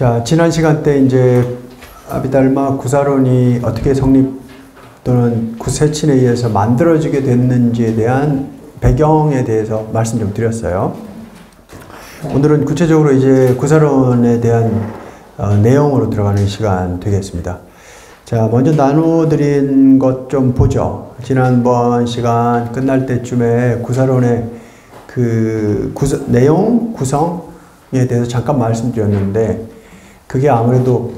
자, 지난 시간 때 이제 아비달마 구사론이 어떻게 성립 또는 구세친에 의해서 만들어지게 됐는지에 대한 배경에 대해서 말씀 좀 드렸어요. 오늘은 구체적으로 이제 구사론에 대한 내용으로 들어가는 시간 되겠습니다. 자, 먼저 나눠드린 것 좀 보죠. 지난번 시간 끝날 때쯤에 구사론의 그 내용, 구성에 대해서 잠깐 말씀드렸는데 그게 아무래도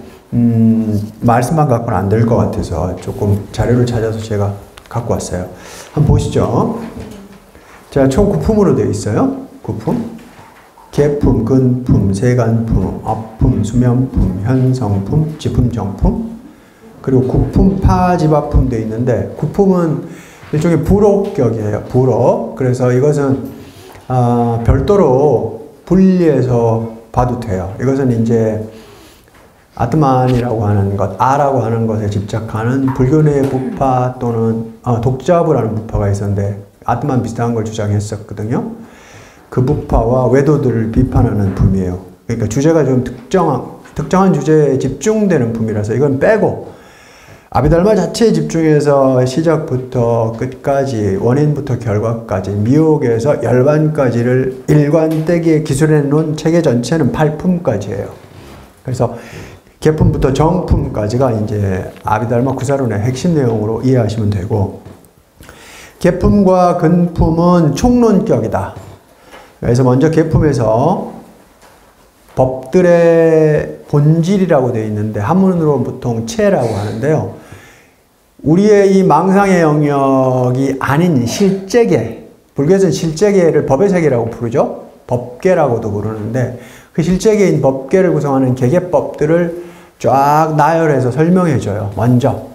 말씀만 갖고는 안 될 것 같아서 조금 자료를 찾아서 제가 갖고 왔어요. 한번 보시죠. 자, 총 9품으로 되어 있어요. 9품. 계품, 근품, 세간품, 업품, 수면품, 현성품, 지품, 정품, 그리고 구품, 파지바품 되어 있는데, 구품은 일종의 부록격이에요. 부록. 그래서 이것은 별도로 분리해서 봐도 돼요. 이것은 이제 아트만이라고 하는 것, 아라고 하는 것에 집착하는 불교의 부파 또는 독자부라는 부파가 있었는데 아트만 비슷한 걸 주장했었거든요. 그 부파와 외도들을 비판하는 품이에요. 그러니까 주제가 좀 특정한 주제에 집중되는 품이라서 이건 빼고 아비달마 자체에 집중해서 시작부터 끝까지 원인부터 결과까지 미혹에서 열반까지를 일관되게 기술해 놓은 체계 전체는 8품까지예요. 그래서 계품부터 정품까지가 이제 아비달마 구사론의 핵심 내용으로 이해하시면 되고, 계품과 근품은 총론격이다. 그래서 먼저 계품에서 법들의 본질이라고 되어 있는데 한문으로 보통 체라고 하는데요. 우리의 이 망상의 영역이 아닌 실제계, 불교에서는 실제계를 법의 세계라고 부르죠. 법계라고도 부르는데 그 실제계인 법계를 구성하는 계계법들을 쫙 나열해서 설명해줘요. 먼저.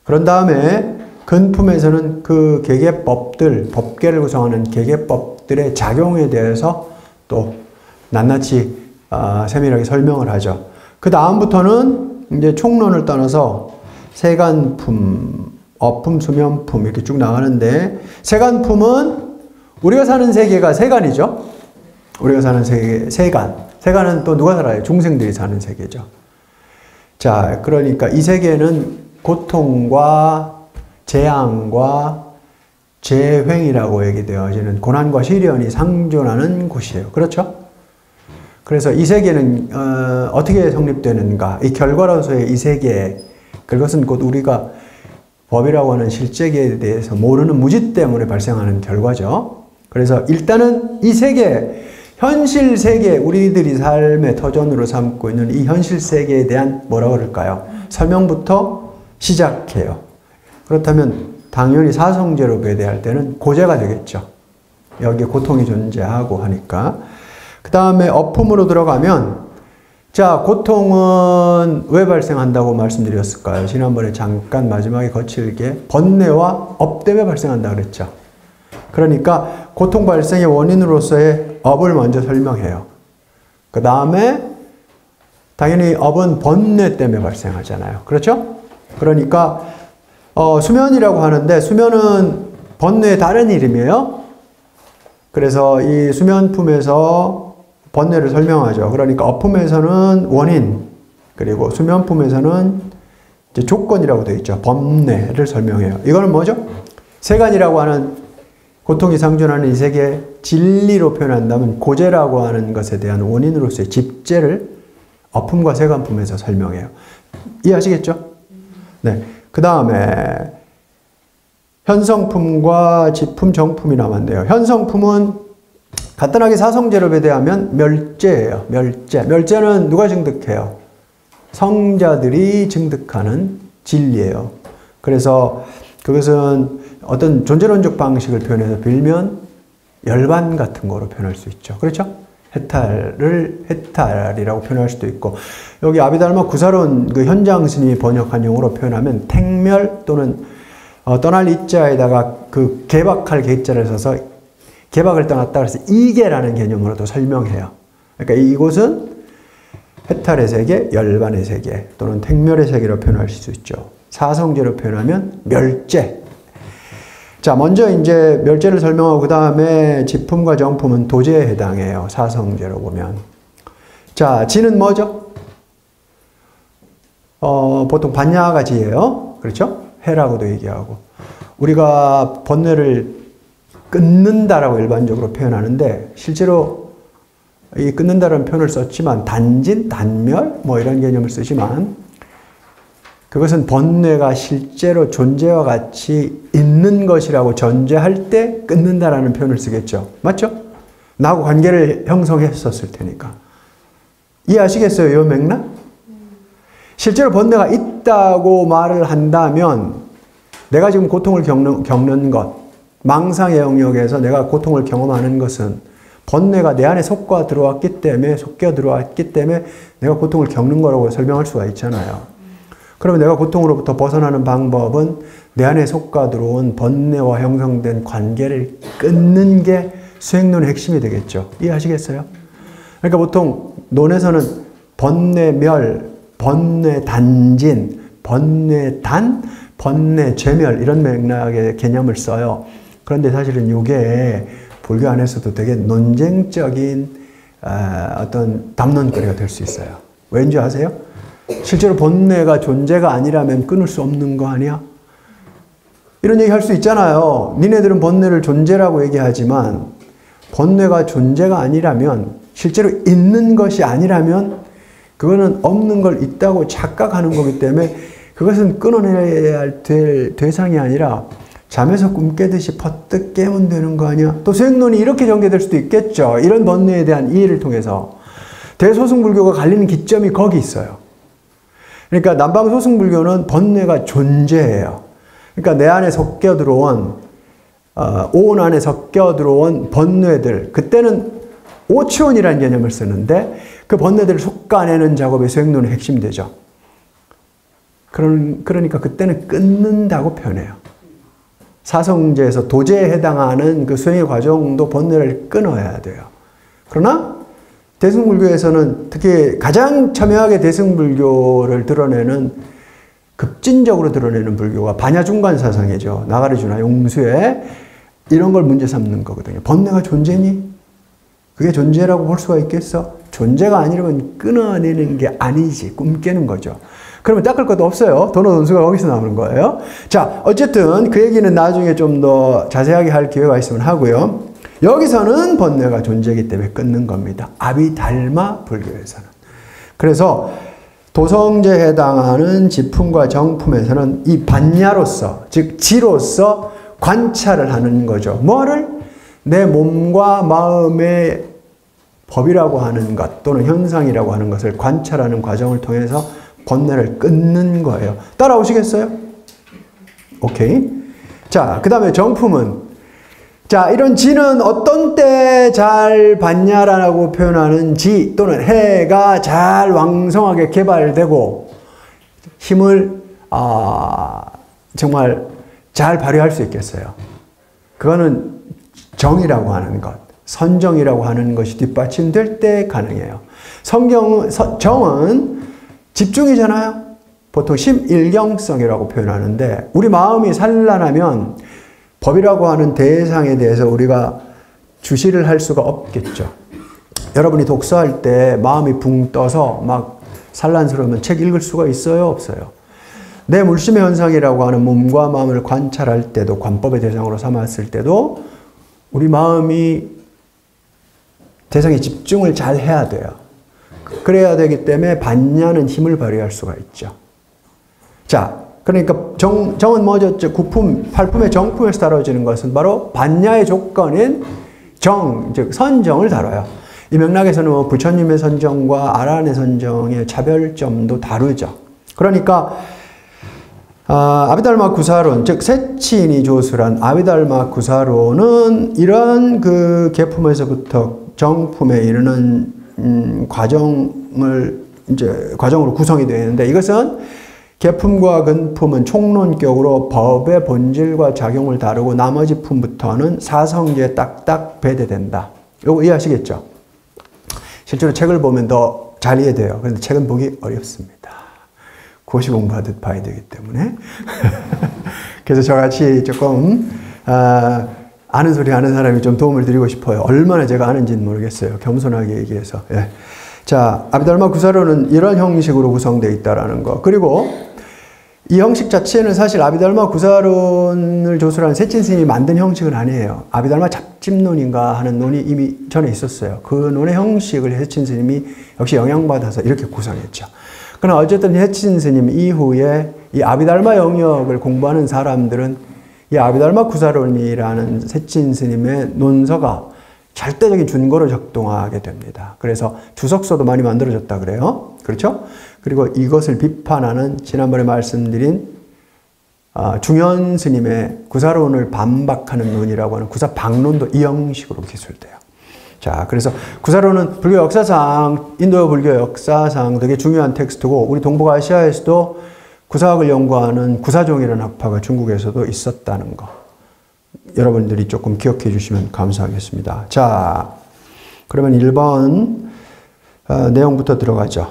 그런 다음에 근품에서는 그 계계법들, 법계를 구성하는 계계법들의 작용에 대해서 또 낱낱이 세밀하게 설명을 하죠. 그 다음부터는 이제 총론을 떠나서 세간품, 업품, 수면품 이렇게 쭉 나가는데, 세간품은 우리가 사는 세계가 세간이죠. 우리가 사는 세계, 세간. 세간은 또 누가 살아요? 중생들이 사는 세계죠. 자, 그러니까 이 세계는 고통과 재앙과 재횡이라고 얘기되어지는 고난과 시련이 상존하는 곳이에요. 그렇죠? 그래서 이 세계는 어떻게 성립되는가? 이 결과로서의 이 세계, 그것은 곧 우리가 법이라고 하는 실제계에 대해서 모르는 무지 때문에 발생하는 결과죠. 그래서 일단은 이 세계, 현실 세계, 우리들이 삶의 터전으로 삼고 있는 이 현실 세계에 대한 뭐라고 그럴까요? 설명부터 시작해요. 그렇다면 당연히 사성제로 배대할 때는 고제가 되겠죠. 여기에 고통이 존재하고 하니까. 그 다음에 업품으로 들어가면, 자, 고통은 왜 발생한다고 말씀드렸을까요? 지난번에 잠깐 마지막에 거칠게 번뇌와 업 때문에 발생한다 그랬죠. 그러니까 고통 발생의 원인으로서의 업을 먼저 설명해요. 그 다음에 당연히 업은 번뇌 때문에 발생하잖아요. 그렇죠? 그러니까 수면이라고 하는데 수면은 번뇌의 다른 이름이에요. 그래서 이 수면품에서 번뇌를 설명하죠. 그러니까 업품에서는 원인, 그리고 수면품에서는 이제 조건이라고 되어 있죠. 번뇌를 설명해요. 이거는 뭐죠? 세간이라고 하는 고통이 상존하는 이 세계 진리로 표현한다면 고제라고 하는 것에 대한 원인으로서의 집제를 업품과 세간품에서 설명해요. 이해하시겠죠? 네. 그 다음에 현성품과 지품, 정품이 남았네요. 현성품은 간단하게 사성제로 배대하면 멸제예요. 멸제. 멸제는 누가 증득해요? 성자들이 증득하는 진리예요. 그래서 그것은 어떤 존재론적 방식을 표현해서 빌면 열반 같은 거로 표현할 수 있죠. 그렇죠? 해탈을 해탈이라고 표현할 수도 있고, 여기 아비달마 구사론 그 현장스님이 번역한 용어로 표현하면 택멸 또는 떠날 이자에다가 그 개박할 개자를 써서 개박을 떠났다 그래서 이계라는 개념으로도 설명해요. 그러니까 이곳은 해탈의 세계, 열반의 세계 또는 택멸의 세계로 표현할 수 있죠. 사성제로 표현하면 멸제. 자, 먼저 이제 멸제를 설명하고 그 다음에 지품과 정품은 도제에 해당해요. 사성제로 보면. 자, 지는 뭐죠? 보통 반야가지예요. 그렇죠? 해라고도 얘기하고. 우리가 번뇌를 끊는다라고 일반적으로 표현하는데 실제로 이 끊는다라는 표현을 썼지만 단진, 단멸 뭐 이런 개념을 쓰지만 그것은 번뇌가 실제로 존재와 같이 있는 것이라고 전제할 때 끊는다라는 표현을 쓰겠죠. 맞죠? 나하고 관계를 형성했었을 테니까. 이해하시겠어요? 이 맥락? 실제로 번뇌가 있다고 말을 한다면 내가 지금 고통을 겪는 것, 망상의 영역에서 내가 고통을 경험하는 것은 번뇌가 내 안에 속겨 들어왔기 때문에 내가 고통을 겪는 거라고 설명할 수가 있잖아요. 그러면 내가 고통으로부터 벗어나는 방법은 내 안에 속겨 들어온 번뇌와 형성된 관계를 끊는 게 수행론의 핵심이 되겠죠. 이해하시겠어요? 그러니까 보통 논에서는 번뇌멸, 번뇌단진, 번뇌단, 번뇌죄멸 이런 맥락의 개념을 써요. 그런데 사실은 이게 불교 안에서도 되게 논쟁적인 어떤 담론거리가 될 수 있어요. 왠지 아세요? 실제로 번뇌가 존재가 아니라면 끊을 수 없는 거 아니야? 이런 얘기 할 수 있잖아요. 니네들은 번뇌를 존재라고 얘기하지만 번뇌가 존재가 아니라면 실제로 있는 것이 아니라면 그거는 없는 걸 있다고 착각하는 거기 때문에 그것은 끊어내야 될 대상이 아니라 잠에서 꿈 깨듯이 퍼뜩 깨면 되는 거 아니야? 또 수행론이 이렇게 전개될 수도 있겠죠. 이런 번뇌에 대한 이해를 통해서. 대소승불교가 갈리는 기점이 거기 있어요. 그러니까 남방소승불교는 번뇌가 존재해요. 그러니까 내 안에 섞여 들어온 오온 안에 섞여 들어온 번뇌들, 그때는 오치원이라는 개념을 쓰는데 그 번뇌들을 솎아내는 작업이 수행론의 핵심이 되죠. 그러니까 그때는 끊는다고 표현해요. 사성제에서 도제에 해당하는 그 수행의 과정도 번뇌를 끊어야 돼요. 그러나 대승불교에서는 특히 가장 첨예하게 대승불교를 드러내는 급진적으로 드러내는 불교가 반야중간사상이죠. 나가르주나 용수에 이런 걸 문제 삼는 거거든요. 번뇌가 존재니? 그게 존재라고 볼 수가 있겠어? 존재가 아니라면 끊어내는 게 아니지. 꿈 깨는 거죠. 그러면 닦을 것도 없어요. 도노돈수가 거기서 나오는 거예요. 자, 어쨌든 그 얘기는 나중에 좀 더 자세하게 할 기회가 있으면 하고요. 여기서는 번뇌가 존재이기 때문에 끊는 겁니다. 아비달마 불교에서는. 그래서 도성제에 해당하는 지품과 정품에서는 이 반야로서, 즉 지로서 관찰을 하는 거죠. 뭐를? 내 몸과 마음의 법이라고 하는 것 또는 현상이라고 하는 것을 관찰하는 과정을 통해서 번뇌를 끊는 거예요. 따라오시겠어요? 오케이. 자, 그 다음에 정품은, 자, 이런 지는 어떤 때 잘 받냐라고 표현하는 지 또는 해가 잘 왕성하게 개발되고 힘을 정말 잘 발휘할 수 있겠어요. 그거는 정이라고 하는 것, 선정이라고 하는 것이 뒷받침될 때 가능해요. 정은 집중이잖아요. 보통 심일경성이라고 표현하는데 우리 마음이 산란하면 법이라고 하는 대상에 대해서 우리가 주시를 할 수가 없겠죠. 여러분이 독서할 때 마음이 붕 떠서 막 산란스러우면 책 읽을 수가 있어요? 없어요? 내 물심의 현상이라고 하는 몸과 마음을 관찰할 때도, 관법의 대상으로 삼았을 때도 우리 마음이 대상에 집중을 잘 해야 돼요. 그래야 되기 때문에 반야는 힘을 발휘할 수가 있죠. 자, 그러니까 정은 뭐죠? 구품, 팔품의 정품에서 다뤄지는 것은 바로 반야의 조건인 정, 즉 선정을 다뤄요. 이 맥락에서는 뭐 부처님의 선정과 아라한의 선정의 차별점도 다루죠. 그러니까 아비달마 구사론, 즉 세친이 조술한 아비달마 구사론은 이런 그 계품에서부터 정품에 이르는 과정으로 구성이 되어 있는데 이것은 계품과 근품은 총론격으로 법의 본질과 작용을 다루고 나머지 품부터는 사성계에 딱딱 배제된다. 이거 이해하시겠죠? 실제로 책을 보면 더 잘 이해돼요. 그런데 책은 보기 어렵습니다. 고시 공부하듯 봐야 되기 때문에. 그래서 저같이 조금 아는 소리 하는 사람이 좀 도움을 드리고 싶어요. 얼마나 제가 아는지는 모르겠어요. 겸손하게 얘기해서. 예. 자, 아비달마 구사론은 이런 형식으로 구성되어 있다라는 거. 그리고 이 형식 자체는 사실 아비달마 구사론을 조술한 세친 스님이 만든 형식은 아니에요. 아비달마 잡집론인가 하는 논이 이미 전에 있었어요. 그 논의 형식을 세친 스님이 역시 영향받아서 이렇게 구성했죠. 그러나 어쨌든 세친 스님 이후에 이 아비달마 영역을 공부하는 사람들은 이 아비달마 구사론이라는 세친 스님의 논서가 절대적인 준거로 작동하게 됩니다. 그래서 주석서도 많이 만들어졌다 그래요. 그렇죠? 그리고 이것을 비판하는 지난번에 말씀드린 중현 스님의 구사론을 반박하는 논이라고 하는 구사박론도 이 형식으로 기술돼요. 자, 그래서 구사론은 불교 역사상, 인도 불교 역사상 되게 중요한 텍스트고 우리 동북아시아에서도 구사학을 연구하는 구사종이라는 학파가 중국에서도 있었다는 거. 여러분들이 조금 기억해 주시면 감사하겠습니다. 자, 그러면 1번 내용부터 들어가죠.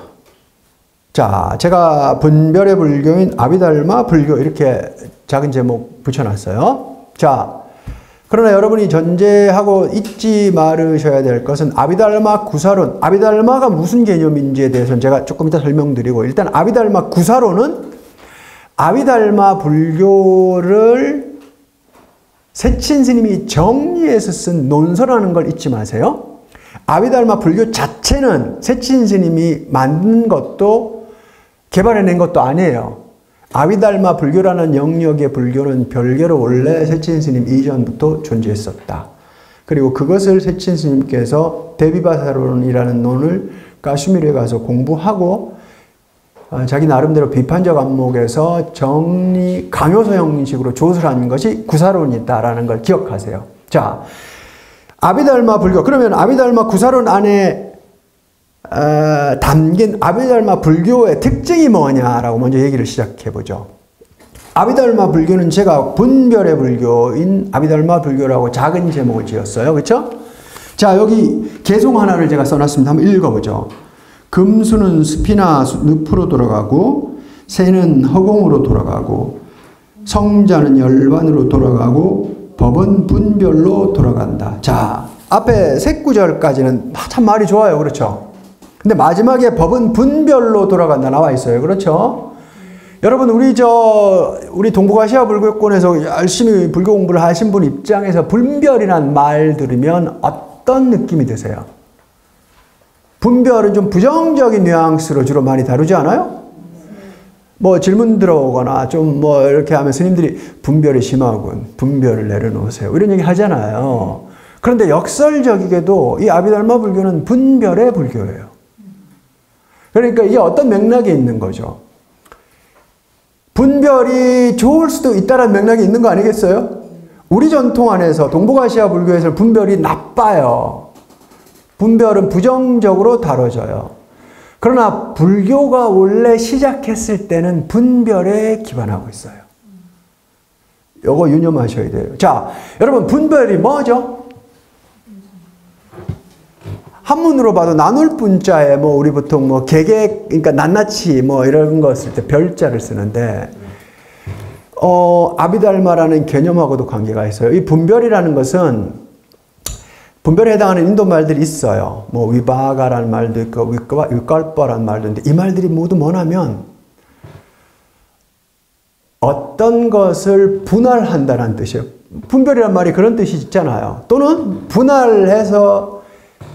자, 제가 분별의 불교인 아비달마 불교 이렇게 작은 제목 붙여놨어요. 자, 그러나 여러분이 전제하고 잊지 말으셔야 될 것은 아비달마 구사론, 아비달마가 무슨 개념인지에 대해서는 제가 조금 이따 설명드리고 일단 아비달마 구사론은 아비달마 불교를 세친 스님이 정리해서 쓴 논서라는 걸 잊지 마세요. 아비달마 불교 자체는 세친 스님이 만든 것도 개발해낸 것도 아니에요. 아비달마 불교라는 영역의 불교는 별개로 원래 세친 스님 이전부터 존재했었다. 그리고 그것을 세친 스님께서 대비바사론이라는 논을 카슈미르에 가서 공부하고 자기 나름대로 비판적 안목에서 정리, 강요서 형식으로 조술한 것이 구사론이다라는 걸 기억하세요. 자, 아비달마 불교. 그러면 아비달마 구사론 안에 담긴 아비달마 불교의 특징이 뭐냐라고 먼저 얘기를 시작해 보죠. 아비달마 불교는 제가 분별의 불교인 아비달마 불교라고 작은 제목을 지었어요. 그렇죠? 자, 여기 개송 하나를 제가 써놨습니다. 한번 읽어보죠. 금수는 습이나 늪으로 돌아가고 새는 허공으로 돌아가고 성자는 열반으로 돌아가고 법은 분별로 돌아간다. 자, 앞에 세 구절까지는 참 말이 좋아요. 그렇죠? 근데 마지막에 법은 분별로 돌아간다 나와 있어요. 그렇죠? 여러분, 우리 동북아시아 불교권에서 열심히 불교 공부를 하신 분 입장에서 분별이란 말 들으면 어떤 느낌이 드세요? 분별은 좀 부정적인 뉘앙스로 주로 많이 다루지 않아요? 뭐 질문 들어오거나 좀 뭐 이렇게 하면 스님들이 분별이 심하군, 분별을 내려놓으세요, 이런 얘기 하잖아요. 그런데 역설적이게도 이 아비달마 불교는 분별의 불교예요. 그러니까 이게 어떤 맥락이 있는 거죠? 분별이 좋을 수도 있다는 맥락이 있는 거 아니겠어요? 우리 전통 안에서 동북아시아 불교에서 분별이 나빠요. 분별은 부정적으로 다뤄져요. 그러나 불교가 원래 시작했을 때는 분별에 기반하고 있어요. 요거 유념하셔야 돼요. 자, 여러분, 분별이 뭐죠? 한문으로 봐도 나눌 분자에 뭐 우리 보통 뭐 개개, 그러니까 낱낱이 뭐 이런 거 쓸 때 별자를 쓰는데 아비달마라는 개념하고도 관계가 있어요. 이 분별이라는 것은 분별에 해당하는 인도 말들이 있어요. 뭐 위바가라는 말도 있고 위깔바라는 말도 있는데 이 말들이 모두 뭐냐면 어떤 것을 분할한다는 뜻이에요. 분별이란 말이 그런 뜻이 있잖아요. 또는 분할해서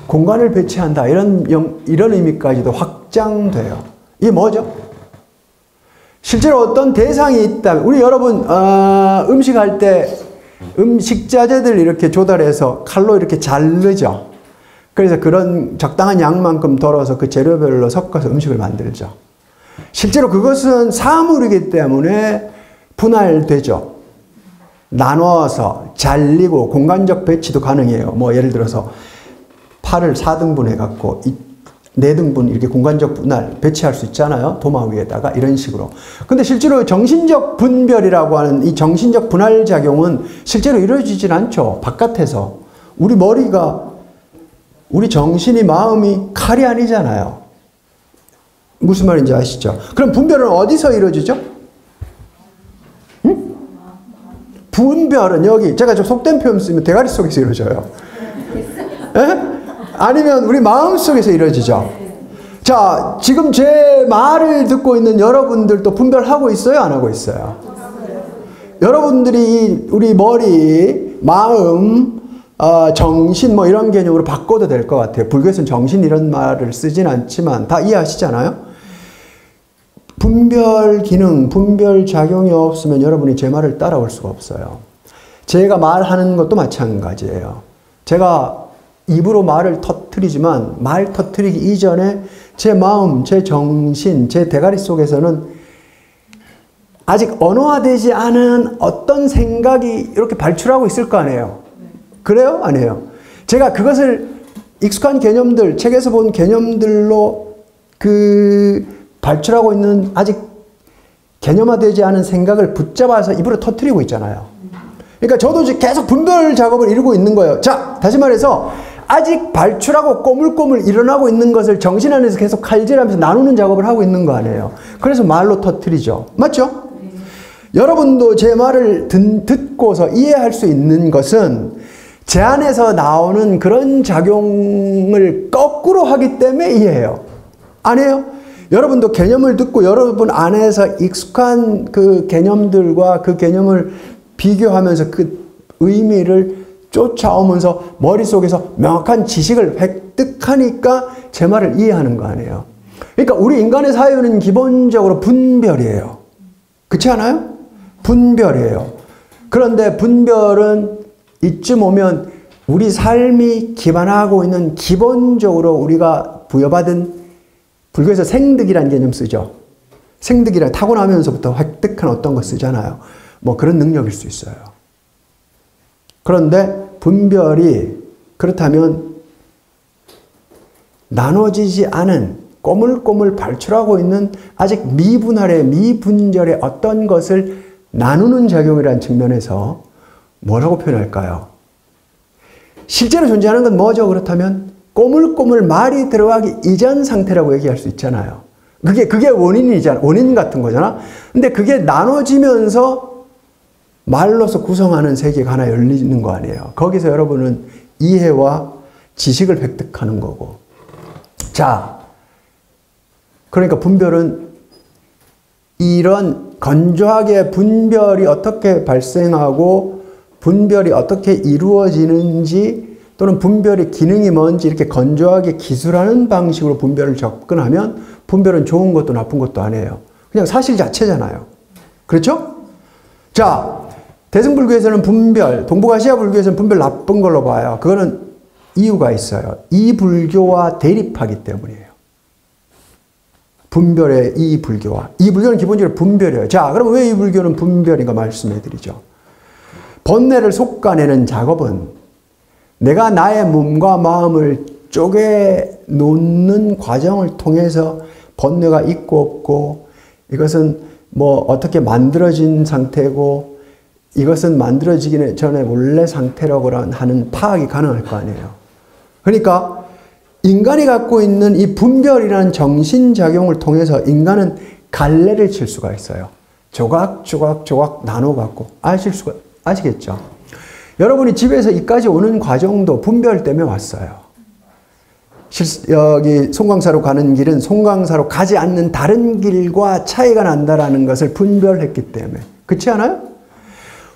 공간을 배치한다, 이런 의미까지도 확장돼요. 이게 뭐죠? 실제로 어떤 대상이 있다면, 우리 여러분 음식할 때 식자재들 이렇게 조달해서 칼로 이렇게 자르죠. 그래서 그런 적당한 양만큼 덜어서 그 재료별로 섞어서 음식을 만들죠. 실제로 그것은 사물이기 때문에 분할되죠. 나눠서 잘리고 공간적 배치도 가능해요. 뭐 예를 들어서 팔을 4등분 해갖고 4등분 이렇게 공간적 분할 배치할 수 있잖아요. 도마 위에다가 이런 식으로. 근데 실제로 정신적 분별이라고 하는 이 정신적 분할 작용은 실제로 이루어지진 않죠. 바깥에서. 우리 머리가, 우리 정신이, 마음이 칼이 아니잖아요. 무슨 말인지 아시죠? 그럼 분별은 어디서 이루어지죠? 응? 분별은 여기, 제가 좀 속된 표현 쓰면 대가리 속에서 이루어져요. 에? 아니면 우리 마음 속에서 이루어지죠. 자, 지금 제 말을 듣고 있는 여러분들도 분별하고 있어요? 안 하고 있어요? 여러분들이 우리 머리, 마음, 정신 뭐 이런 개념으로 바꿔도 될 것 같아요. 불교에서는 정신 이런 말을 쓰진 않지만 다 이해하시잖아요? 분별 기능, 분별 작용이 없으면 여러분이 제 말을 따라올 수가 없어요. 제가 말하는 것도 마찬가지예요. 제가 입으로 말을 터뜨리지만 말 터뜨리기 이전에 제 마음, 제 정신, 제 대가리 속에서는 아직 언어화되지 않은 어떤 생각이 이렇게 발출하고 있을 거 아니에요. 그래요? 아니에요? 제가 그것을 익숙한 개념들, 책에서 본 개념들로 발출하고 있는 아직 개념화되지 않은 생각을 붙잡아서 입으로 터뜨리고 있잖아요. 그러니까 저도 지금 계속 분별 작업을 이루고 있는 거예요. 자, 다시 말해서 아직 발출하고 꼬물꼬물 일어나고 있는 것을 정신 안에서 계속 칼질하면서 나누는 작업을 하고 있는 거 아니에요. 그래서 말로 터뜨리죠. 맞죠? 여러분도 제 말을 듣고서 이해할 수 있는 것은 제 안에서 나오는 그런 작용을 거꾸로 하기 때문에 이해해요. 아니에요? 여러분도 개념을 듣고 여러분 안에서 익숙한 그 개념들과 그 개념을 비교하면서 그 의미를 쫓아오면서 머릿속에서 명확한 지식을 획득하니까 제 말을 이해하는 거 아니에요. 그러니까 우리 인간의 사유는 기본적으로 분별이에요. 그렇지 않아요? 분별이에요. 그런데 분별은 이쯤 오면 우리 삶이 기반하고 있는 기본적으로 우리가 부여받은 불교에서 생득이라는 개념 쓰죠. 생득이란 타고나면서부터 획득한 어떤 거 쓰잖아요. 뭐 그런 능력일 수 있어요. 그런데 분별이 그렇다면 나눠지지 않은 꼬물꼬물 발출하고 있는 아직 미분할의 미분절의 어떤 것을 나누는 작용이라는 측면에서 뭐라고 표현할까요? 실제로 존재하는 건 뭐죠? 그렇다면 꼬물꼬물 말이 들어가기 이전 상태라고 얘기할 수 있잖아요. 그게 원인이잖아. 원인 같은 거잖아. 근데 그게 나눠지면서 말로서 구성하는 세계가 하나 열리는 거 아니에요. 거기서 여러분은 이해와 지식을 획득하는 거고. 자, 그러니까 분별은 이런 건조하게 분별이 어떻게 발생하고 분별이 어떻게 이루어지는지 또는 분별의 기능이 뭔지 이렇게 건조하게 기술하는 방식으로 분별을 접근하면 분별은 좋은 것도 나쁜 것도 아니에요. 그냥 사실 자체잖아요. 그렇죠? 자, 대승불교에서는 분별, 동북아시아 불교에서는 분별 나쁜 걸로 봐요. 그거는 이유가 있어요. 이 불교와 대립하기 때문이에요. 분별의 이 불교와. 이 불교는 기본적으로 분별이에요. 자, 그럼 왜 이 불교는 분별인가 말씀해 드리죠. 번뇌를 솎아내는 작업은 내가 나의 몸과 마음을 쪼개 놓는 과정을 통해서 번뇌가 있고 없고 이것은 뭐 어떻게 만들어진 상태고 이것은 만들어지기 전에 원래 상태라고 하는 파악이 가능할 거 아니에요. 그러니까 인간이 갖고 있는 이 분별이라는 정신작용을 통해서 인간은 갈래를 칠 수가 있어요. 조각 나눠갖고 아시겠죠? 여러분이 집에서 이까지 오는 과정도 분별 때문에 왔어요. 여기 송광사로 가는 길은 송광사로 가지 않는 다른 길과 차이가 난다라는 것을 분별했기 때문에. 그렇지 않아요?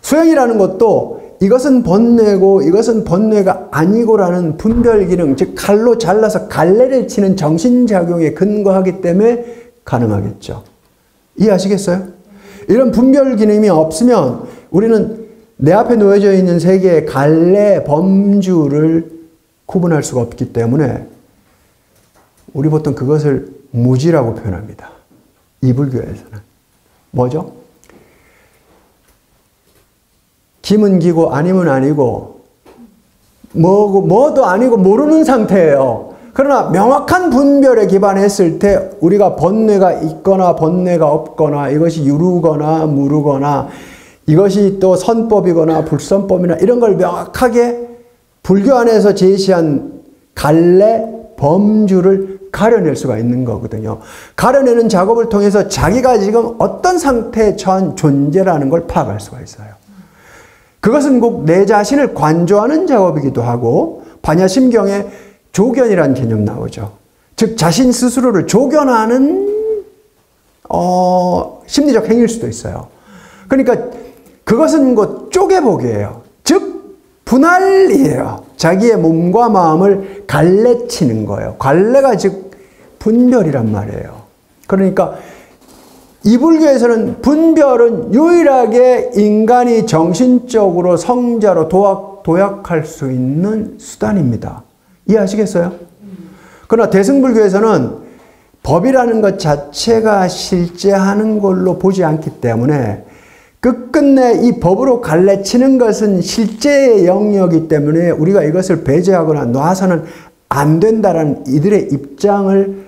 수행이라는 것도 이것은 번뇌고 이것은 번뇌가 아니고라는 분별 기능, 즉 칼로 잘라서 갈래를 치는 정신작용에 근거하기 때문에 가능하겠죠. 이해하시겠어요? 이런 분별 기능이 없으면 우리는 내 앞에 놓여져 있는 세계의 갈래, 범주를 구분할 수가 없기 때문에 우리 보통 그것을 무지라고 표현합니다. 이 불교에서는. 뭐죠? 김은 기고 아니면 아니고 뭐도 아니고 모르는 상태예요. 그러나 명확한 분별에 기반했을 때 우리가 번뇌가 있거나 번뇌가 없거나 이것이 유루거나 무루거나 이것이 또 선법이거나 불선법이나 이런 걸 명확하게 불교 안에서 제시한 갈래, 범주를 가려낼 수가 있는 거거든요. 가려내는 작업을 통해서 자기가 지금 어떤 상태에 처한 존재라는 걸 파악할 수가 있어요. 그것은 꼭 내 자신을 관조하는 작업이기도 하고 반야심경에 조견이라는 개념 나오죠. 즉 자신 스스로를 조견하는 심리적 행위일 수도 있어요. 그러니까 그것은 뭐 쪼개보기예요. 즉 분할이에요. 자기의 몸과 마음을 갈래치는 거예요. 갈래가 즉 분별이란 말이에요. 그러니까 이 불교에서는 분별은 유일하게 인간이 정신적으로 성자로 도약할 수 있는 수단입니다. 이해하시겠어요? 그러나 대승불교에서는 법이라는 것 자체가 실제하는 걸로 보지 않기 때문에 끝끝내 이 법으로 갈래치는 것은 실제의 영역이기 때문에 우리가 이것을 배제하거나 놔서는 안 된다는 이들의 입장을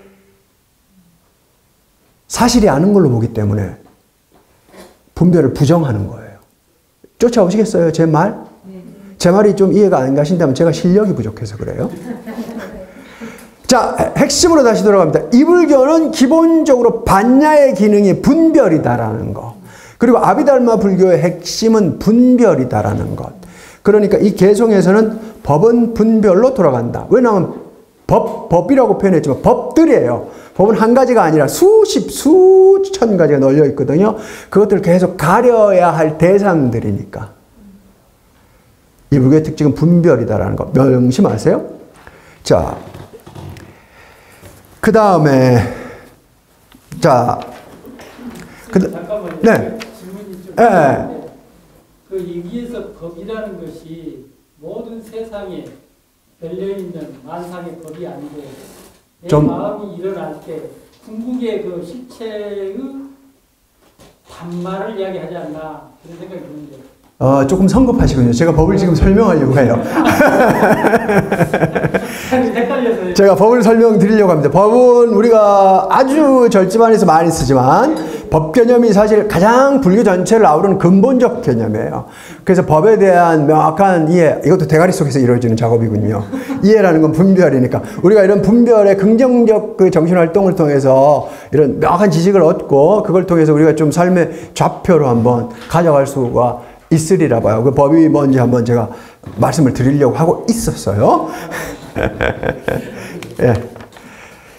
사실이 아닌 걸로 보기 때문에 분별을 부정하는 거예요. 쫓아오시겠어요? 제 말? 제 말이 좀 이해가 안 가신다면 제가 실력이 부족해서 그래요. 자, 핵심으로 다시 돌아갑니다. 이 불교는 기본적으로 반야의 기능이 분별이다라는 거. 그리고 아비달마 불교의 핵심은 분별이다라는 것. 그러니까 이 개송에서는 법은 분별로 돌아간다. 왜냐하면 법이라고 표현했지만 법들이에요. 법은 한 가지가 아니라 수천 가지가 널려 있거든요. 그것들을 계속 가려야 할 대상들이니까. 이 불교의 특징은 분별이다라는 거 명심하세요. 자, 그 다음에 잠깐만요. 네. 질문이 좀 네. 그 여기에서 법이라는 것이 모든 세상에 걸려있는 만상의 법이 아니고 내 마음이 일어날 때 궁극의 그 실체의 단말을 이야기하지 않나 그런 생각이 드는데. 조금 성급하시군요. 제가 법을 지금 설명하려고 해요. 헷갈려서. 제가 법을 설명드리려고 합니다. 법은 우리가 아주 절집안에서 많이 쓰지만 법 개념이 사실 가장 불교 전체를 아우르는 근본적 개념이에요. 그래서 법에 대한 명확한 이해, 이것도 대가리 속에서 이루어지는 작업이군요. 이해라는 건 분별이니까 우리가 이런 분별의 긍정적 그 정신활동을 통해서 이런 명확한 지식을 얻고 그걸 통해서 우리가 좀 삶의 좌표로 한번 가져갈 수가 있으리라 봐요. 그 법이 뭔지 한번 제가 말씀을 드리려고 하고 있었어요. 예.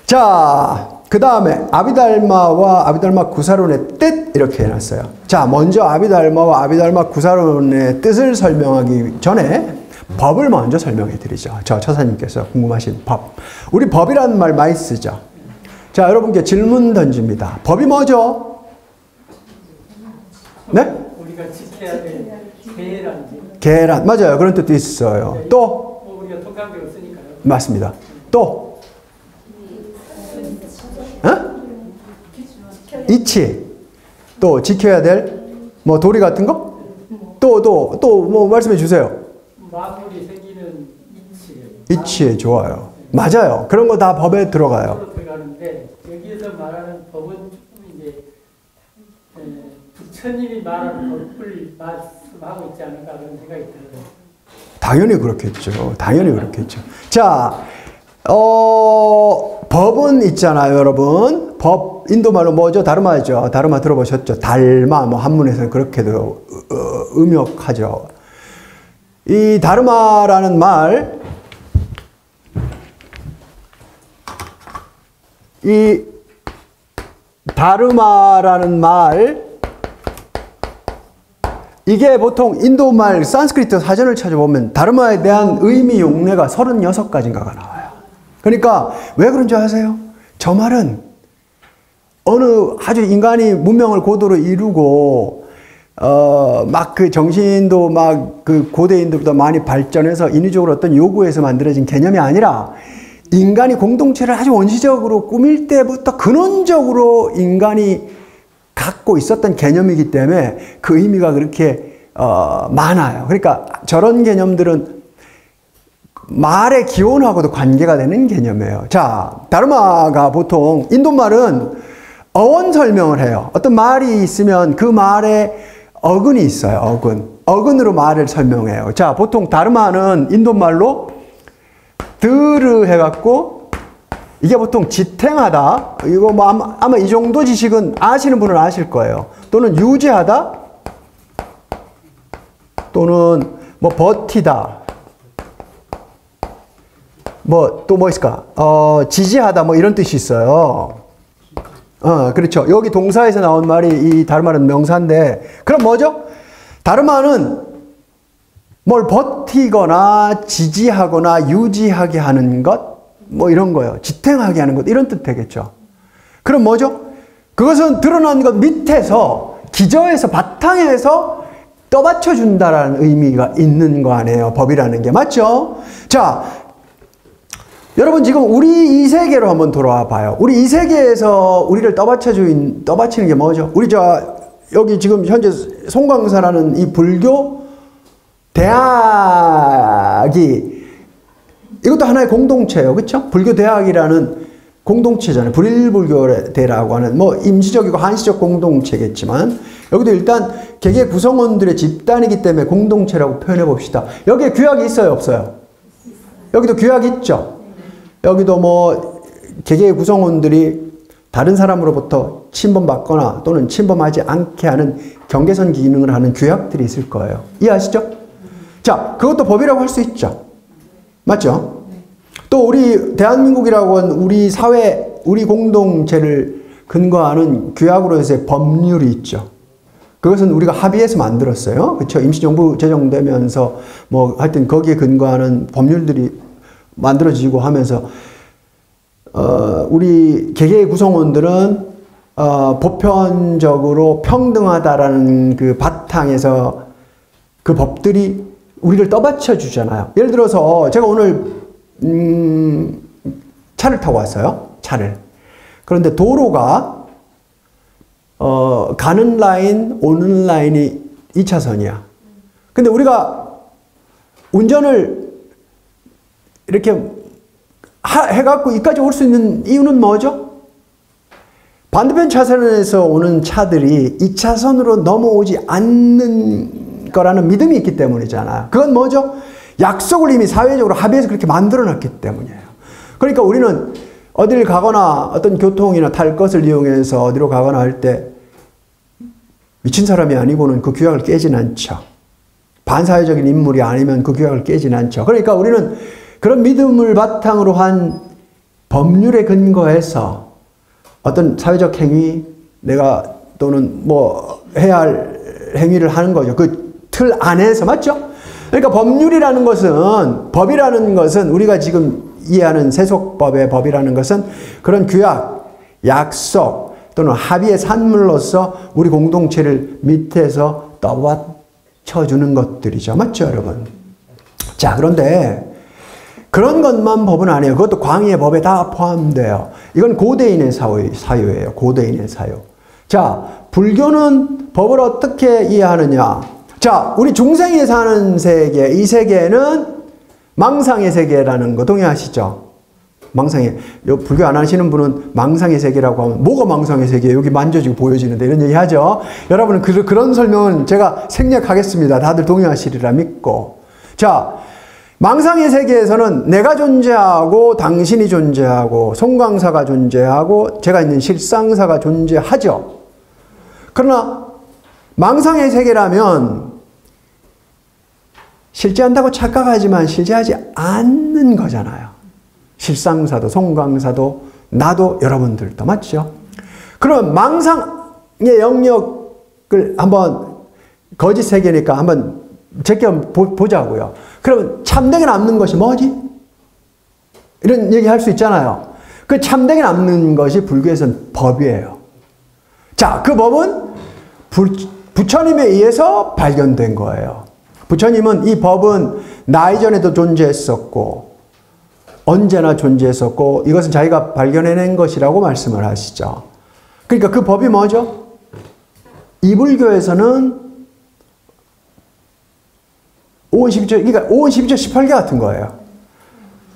자, 그 다음에 아비달마와 아비달마 구사론의 뜻 이렇게 해놨어요. 자, 먼저 아비달마와 아비달마 구사론의 뜻을 설명하기 전에 법을 먼저 설명해 드리죠. 저 처사님께서 궁금하신 법. 우리 법이라는 말 많이 쓰죠. 자, 여러분께 질문 던집니다. 법이 뭐죠? 네? 우리가 지켜야 될 계란. 계란. 맞아요. 그런 뜻도 있어요. 또? 우리가 통감되고 쓰니까요. 맞습니다. 또? 이치. 또 지켜야 될 뭐 도리 같은 거? 또 뭐 말씀해 주세요. 마무리 생기는 이치. 이치 좋아요. 맞아요. 그런 거 다 법에 들어가요. 들어가는데 여기에서 말하는 법은 조금 이제 부처님이 말하는 법을 말씀하고 있지 않을까 그런 생각이 들어요. 당연히 그렇겠죠. 당연히 그렇겠죠. 자, 법은 있잖아요, 여러분. 법, 인도말로 뭐죠? 다르마죠. 다르마 들어보셨죠? 달마, 뭐 한문에서는 그렇게도 음역하죠. 이 다르마라는 말, 이 다르마라는 말, 이게 보통 인도말 산스크리트 사전을 찾아보면 다르마에 대한 의미 용례가 36가지인가가 나와요. 그러니까 왜 그런 줄 아세요? 저 말은 어느 아주 인간이 문명을 고도로 이루고 막 그 정신도 막 그 고대인들보다 많이 발전해서 인위적으로 어떤 요구에서 만들어진 개념이 아니라 인간이 공동체를 아주 원시적으로 꾸밀 때부터 근원적으로 인간이 갖고 있었던 개념이기 때문에 그 의미가 그렇게 많아요. 그러니까 저런 개념들은 말의 기원하고도 관계가 되는 개념이에요. 자, 다르마가 보통 인도말은 어원 설명을 해요. 어떤 말이 있으면 그 말에 어근이 있어요. 어근. 어근으로 말을 설명해요. 자, 보통 다르마는 인도말로 드르 해갖고 이게 보통 지탱하다. 이거 뭐 아마 이 정도 지식은 아시는 분은 아실 거예요. 또는 유지하다. 또는 뭐 버티다. 뭐, 또 뭐 있을까? 지지하다, 뭐 이런 뜻이 있어요. 그렇죠. 여기 동사에서 나온 말이 이 다른 말은 명사인데, 그럼 뭐죠? 다른 말은 뭘 버티거나 지지하거나 유지하게 하는 것, 뭐 이런 거요. 지탱하게 하는 것, 이런 뜻 되겠죠. 그럼 뭐죠? 그것은 드러난 것 밑에서, 기저에서, 바탕에서 떠받쳐준다라는 의미가 있는 거 아니에요. 법이라는 게. 맞죠? 자, 여러분 지금 우리 이 세계로 한번 돌아와 봐요. 우리 이 세계에서 우리를 떠받치는 게 뭐죠? 우리 여기 지금 현재 송광사라는 이 불교 대학이 이것도 하나의 공동체예요. 그렇죠? 불교 대학이라는 공동체잖아요. 불일불교대라고 하는 뭐 임시적이고 한시적 공동체겠지만 여기도 일단 개개 구성원들의 집단이기 때문에 공동체라고 표현해 봅시다. 여기에 규약이 있어요, 없어요? 여기도 규약이 있죠. 여기도 뭐 개개의 구성원들이 다른 사람으로부터 침범받거나 또는 침범하지 않게 하는 경계선 기능을 하는 규약들이 있을 거예요. 이해하시죠? 자, 그것도 법이라고 할 수 있죠. 맞죠? 또 우리 대한민국이라고 하는 우리 사회, 우리 공동체를 근거하는 규약으로 해서 법률이 있죠. 그것은 우리가 합의해서 만들었어요. 그렇죠? 임시정부 제정되면서 뭐 하여튼 거기에 근거하는 법률들이 만들어지고 하면서 우리 개개의 구성원들은 보편적으로 평등하다라는 그 바탕에서 그 법들이 우리를 떠받쳐 주잖아요. 예를 들어서 제가 오늘 차를 타고 왔어요. 차를. 그런데 도로가 가는 라인, 오는 라인이 2차선이야. 근데 우리가 운전을 이렇게 해갖고 이까지 올 수 있는 이유는 뭐죠? 반대편 차선에서 오는 차들이 2차선으로 넘어오지 않는 거라는 믿음이 있기 때문이잖아요. 그건 뭐죠? 약속을 이미 사회적으로 합의해서 그렇게 만들어놨기 때문이에요. 그러니까 우리는 어디를 가거나 어떤 교통이나 탈 것을 이용해서 어디로 가거나 할 때 미친 사람이 아니고는 그 규약을 깨진 않죠. 반사회적인 인물이 아니면 그 규약을 깨진 않죠. 그러니까 우리는 그런 믿음을 바탕으로 한 법률에 근거해서 어떤 사회적 행위, 내가 또는 뭐 해야 할 행위를 하는 거죠. 그 틀 안에서. 맞죠? 그러니까 법률이라는 것은, 법이라는 것은 우리가 지금 이해하는 세속법의 법이라는 것은 그런 규약, 약속 또는 합의의 산물로서 우리 공동체를 밑에서 떠받쳐주는 것들이죠. 맞죠, 여러분? 자, 그런데 그런 것만 법은 아니에요. 그것도 광의의 법에 다 포함돼요. 이건 고대인의 사유예요. 고대인의 사유. 자, 불교는 법을 어떻게 이해하느냐? 자, 우리 중생이 사는 세계, 이 세계는 망상의 세계라는 거 동의하시죠? 망상의, 불교 안 하시는 분은 망상의 세계라고 하면 뭐가 망상의 세계예요? 여기 만져지고 보여지는데 이런 얘기 하죠. 여러분 그런 설명은 제가 생략하겠습니다. 다들 동의하시리라 믿고. 자, 망상의 세계에서는 내가 존재하고 당신이 존재하고 송광사가 존재하고 제가 있는 실상사가 존재하죠. 그러나 망상의 세계라면 실제한다고 착각하지만 실제하지 않는 거잖아요. 실상사도 송광사도 나도 여러분들도. 맞죠? 그럼 망상의 영역을 한번 거짓 세계니까 한번 제껴 보자고요. 그러면 참되게 남는 것이 뭐지? 이런 얘기 할 수 있잖아요. 그 참되게 남는 것이 불교에서는 법이에요. 자, 그 법은 부처님에 의해서 발견된 거예요. 부처님은 이 법은 나 이전에도 존재했었고 언제나 존재했었고 이것은 자기가 발견해낸 것이라고 말씀을 하시죠. 그러니까 그 법이 뭐죠? 이불교에서는 5원 12조, 그러니까 5원 12조 18개 같은 거예요.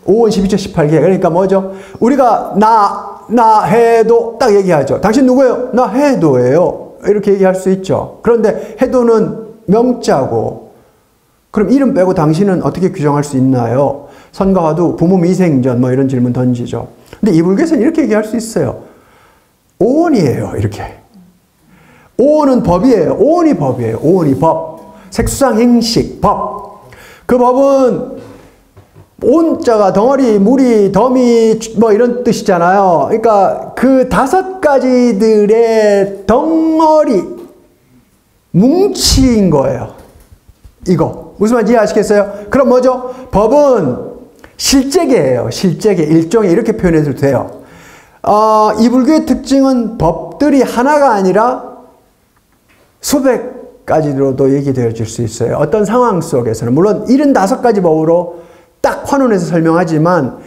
5원 12조 18개. 그러니까 뭐죠? 우리가 나 해도 딱 얘기하죠. 당신 누구예요? 나 해도예요. 이렇게 얘기할 수 있죠. 그런데 해도는 명자고, 그럼 이름 빼고 당신은 어떻게 규정할 수 있나요? 선가화두, 부모 미생전, 뭐 이런 질문 던지죠. 근데 이불교에서는 이렇게 얘기할 수 있어요. 오온이에요, 이렇게. 오온은 법이에요. 오온이 법이에요. 오온이 법. 색수상 행식, 법. 그 법은 온자가 덩어리, 무리, 더미 뭐 이런 뜻이잖아요. 그러니까 그 5가지들의 덩어리, 뭉치인 거예요. 이거. 무슨 말인지 이해하시겠어요? 그럼 뭐죠? 법은 실제계예요. 실제계. 일종의 이렇게 표현해도 돼요. 이 불교의 특징은 법들이 하나가 아니라 수백 가지로도 얘기되어질 수 있어요. 어떤 상황 속에서는. 물론 75가지 법으로 딱 환원해서 설명하지만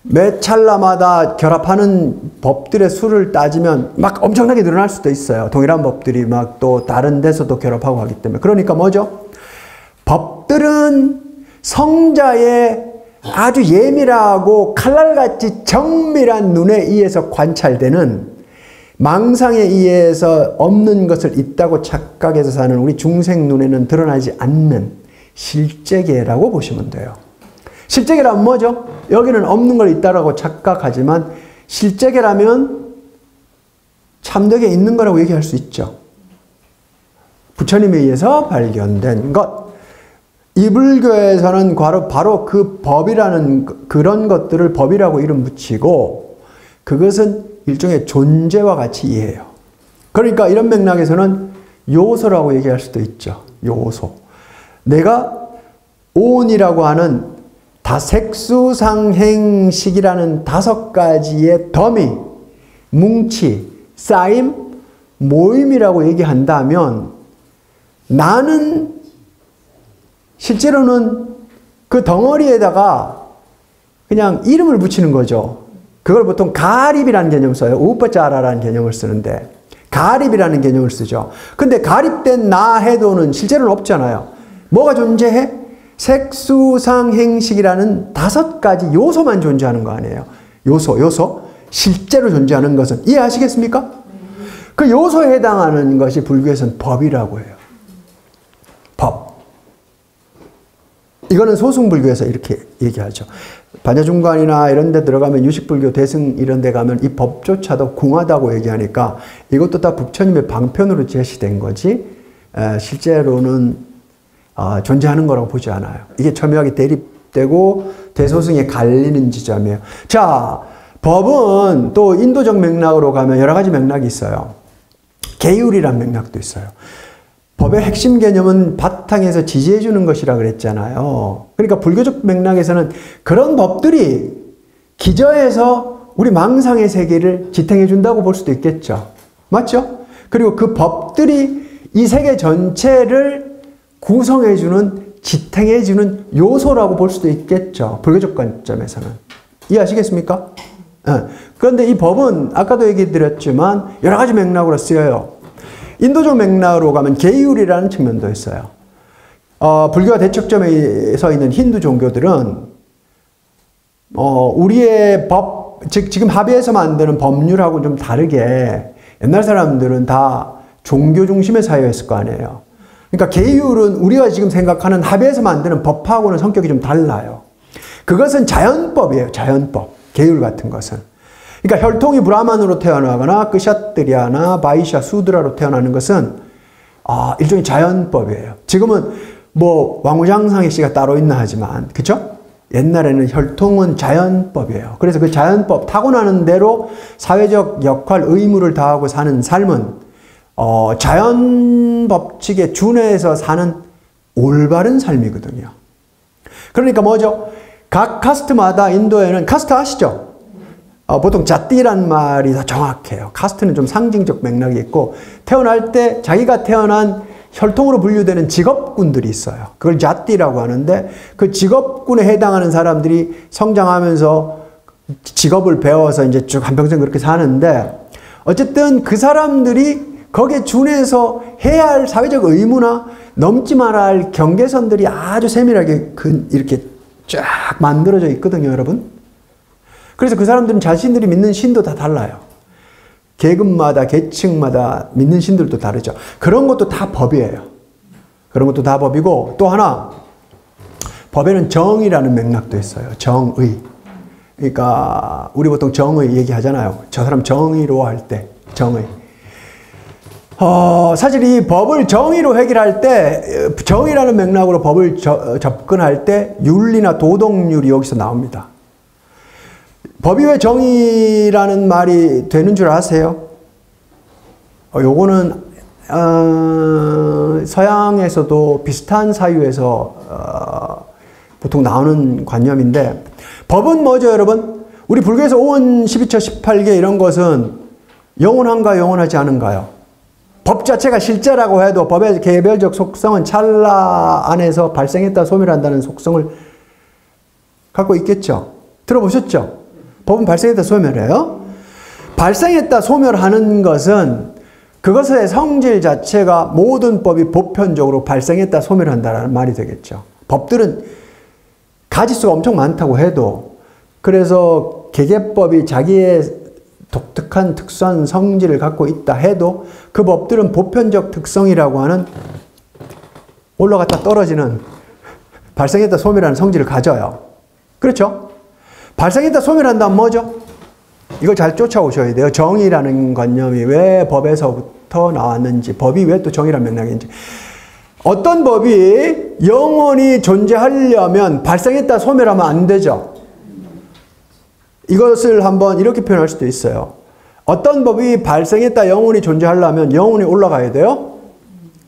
매 찰나마다 결합하는 법들의 수를 따지면 막 엄청나게 늘어날 수도 있어요. 동일한 법들이 막 또 다른 데서도 결합하고 하기 때문에. 그러니까 뭐죠? 법들은 성자의 아주 예민하고 칼날같이 정밀한 눈에 의해서 관찰되는 망상에 의해서 없는 것을 있다고 착각해서 사는 우리 중생 눈에는 드러나지 않는 실제계라고 보시면 돼요. 실제계라면 뭐죠? 여기는 없는 걸 있다라고 착각하지만 실제계라면 참되게 있는 거라고 얘기할 수 있죠. 부처님에 의해서 발견된 것. 이 불교에서는 바로 그 법이라는 그런 것들을 법이라고 이름 붙이고 그것은 일종의 존재와 같이 이해해요. 그러니까 이런 맥락에서는 요소라고 얘기할 수도 있죠. 요소. 내가 온이라고 하는 색수상행식이라는 5가지의 더미, 뭉치, 쌓임, 모임이라고 얘기한다면 나는 실제로는 그 덩어리에다가 그냥 이름을 붙이는 거죠. 그걸 보통 가립이라는 개념을 써요. 우빠짜라라는 개념을 쓰는데 가립이라는 개념을 쓰죠. 근데 가립된 나 해도는 실제로는 없잖아요. 뭐가 존재해? 색수상행식이라는 5가지 요소만 존재하는 거 아니에요. 요소. 실제로 존재하는 것은 이해하시겠습니까? 그 요소에 해당하는 것이 불교에서는 법이라고 해요. 법. 이거는 소승불교에서 이렇게 얘기하죠. 반야중관이나 이런 데 들어가면 유식불교, 대승 이런 데 가면 이 법조차도 궁하다고 얘기하니까 이것도 다 부처님의 방편으로 제시된 거지 실제로는 존재하는 거라고 보지 않아요. 이게 첨예하게 대립되고 대소승에 갈리는 지점이에요. 자, 법은 또 인도적 맥락으로 가면 여러 가지 맥락이 있어요. 계율이란 맥락도 있어요. 법의 핵심 개념은 바탕에서 지지해 주는 것이라 그랬잖아요. 그러니까 불교적 맥락에서는 그런 법들이 기저에서 우리 망상의 세계를 지탱해 준다고 볼 수도 있겠죠. 맞죠? 그리고 그 법들이 이 세계 전체를 구성해 주는, 지탱해 주는 요소라고 볼 수도 있겠죠. 불교적 관점에서는. 이해하시겠습니까? 그런데 이 법은 아까도 얘기 드렸지만 여러 가지 맥락으로 쓰여요. 인도적 맥락으로 가면 계율이라는 측면도 있어요. 불교와 대척점에 서 있는 힌두 종교들은 우리의 법, 즉 지금 합의해서 만드는 법률하고 좀 다르게 옛날 사람들은 다 종교 중심의 사회였을 거 아니에요. 그러니까 계율은 우리가 지금 생각하는 합의해서 만드는 법하고는 성격이 좀 달라요. 그것은 자연법이에요. 자연법. 계율 같은 것은. 그러니까 혈통이 브라만으로 태어나거나 끄샤트리아나 바이샤, 수드라로 태어나는 것은 일종의 자연법이에요. 지금은 뭐 왕우장상의 씨가 따로 있나 하지만 그렇죠? 옛날에는 혈통은 자연법이에요. 그래서 그 자연법, 타고나는 대로 사회적 역할, 의무를 다하고 사는 삶은 자연 법칙에 준해서 사는 올바른 삶이거든요. 그러니까 뭐죠? 각 카스트마다 인도에는 카스트 아시죠? 보통 자띠란 말이 더 정확해요. 카스트는 좀 상징적 맥락이 있고 태어날 때 자기가 태어난 혈통으로 분류되는 직업군들이 있어요. 그걸 자띠라고 하는데 그 직업군에 해당하는 사람들이 성장하면서 직업을 배워서 이제 쭉 한평생 그렇게 사는데 어쨌든 그 사람들이 거기에 준해서 해야 할 사회적 의무나 넘지 말아야 할 경계선들이 아주 세밀하게 이렇게 쫙 만들어져 있거든요, 여러분. 그래서 그 사람들은 자신들이 믿는 신도 다 달라요. 계급마다, 계층마다 믿는 신들도 다르죠. 그런 것도 다 법이에요. 그런 것도 다 법이고 또 하나 법에는 정의라는 맥락도 있어요. 정의. 그러니까 우리 보통 정의 얘기하잖아요. 저 사람 정의로워 할 때 정의. 사실 이 법을 정의로 해결할 때, 정의라는 맥락으로 법을 접근할 때 윤리나 도덕률이 여기서 나옵니다. 법이 왜 정의라는 말이 되는 줄 아세요? 요거는 서양에서도 비슷한 사유에서 보통 나오는 관념인데, 법은 뭐죠, 여러분? 우리 불교에서 오원 12처 18개 이런 것은 영원한가 영원하지 않은가요? 법 자체가 실제라고 해도 법의 개별적 속성은 찰나 안에서 발생했다 소멸한다는 속성을 갖고 있겠죠. 들어보셨죠? 법은 발생했다 소멸해요. 발생했다 소멸하는 것은 그것의 성질 자체가 모든 법이 보편적으로 발생했다 소멸한다는 말이 되겠죠. 법들은 가지수가 엄청 많다고 해도, 그래서 개개법이 자기의 독특한 특수한 성질을 갖고 있다 해도 그 법들은 보편적 특성이라고 하는 올라갔다 떨어지는 발생했다 소멸하는 성질을 가져요. 그렇죠? 발생했다 소멸한다면 뭐죠? 이걸 잘 쫓아오셔야 돼요. 정의라는 관념이 왜 법에서부터 나왔는지, 법이 왜 또 정의라는 맥락인지. 어떤 법이 영원히 존재하려면 발생했다 소멸하면 안 되죠. 이것을 한번 이렇게 표현할 수도 있어요. 어떤 법이 발생했다 영원히 존재하려면 영원히 올라가야 돼요.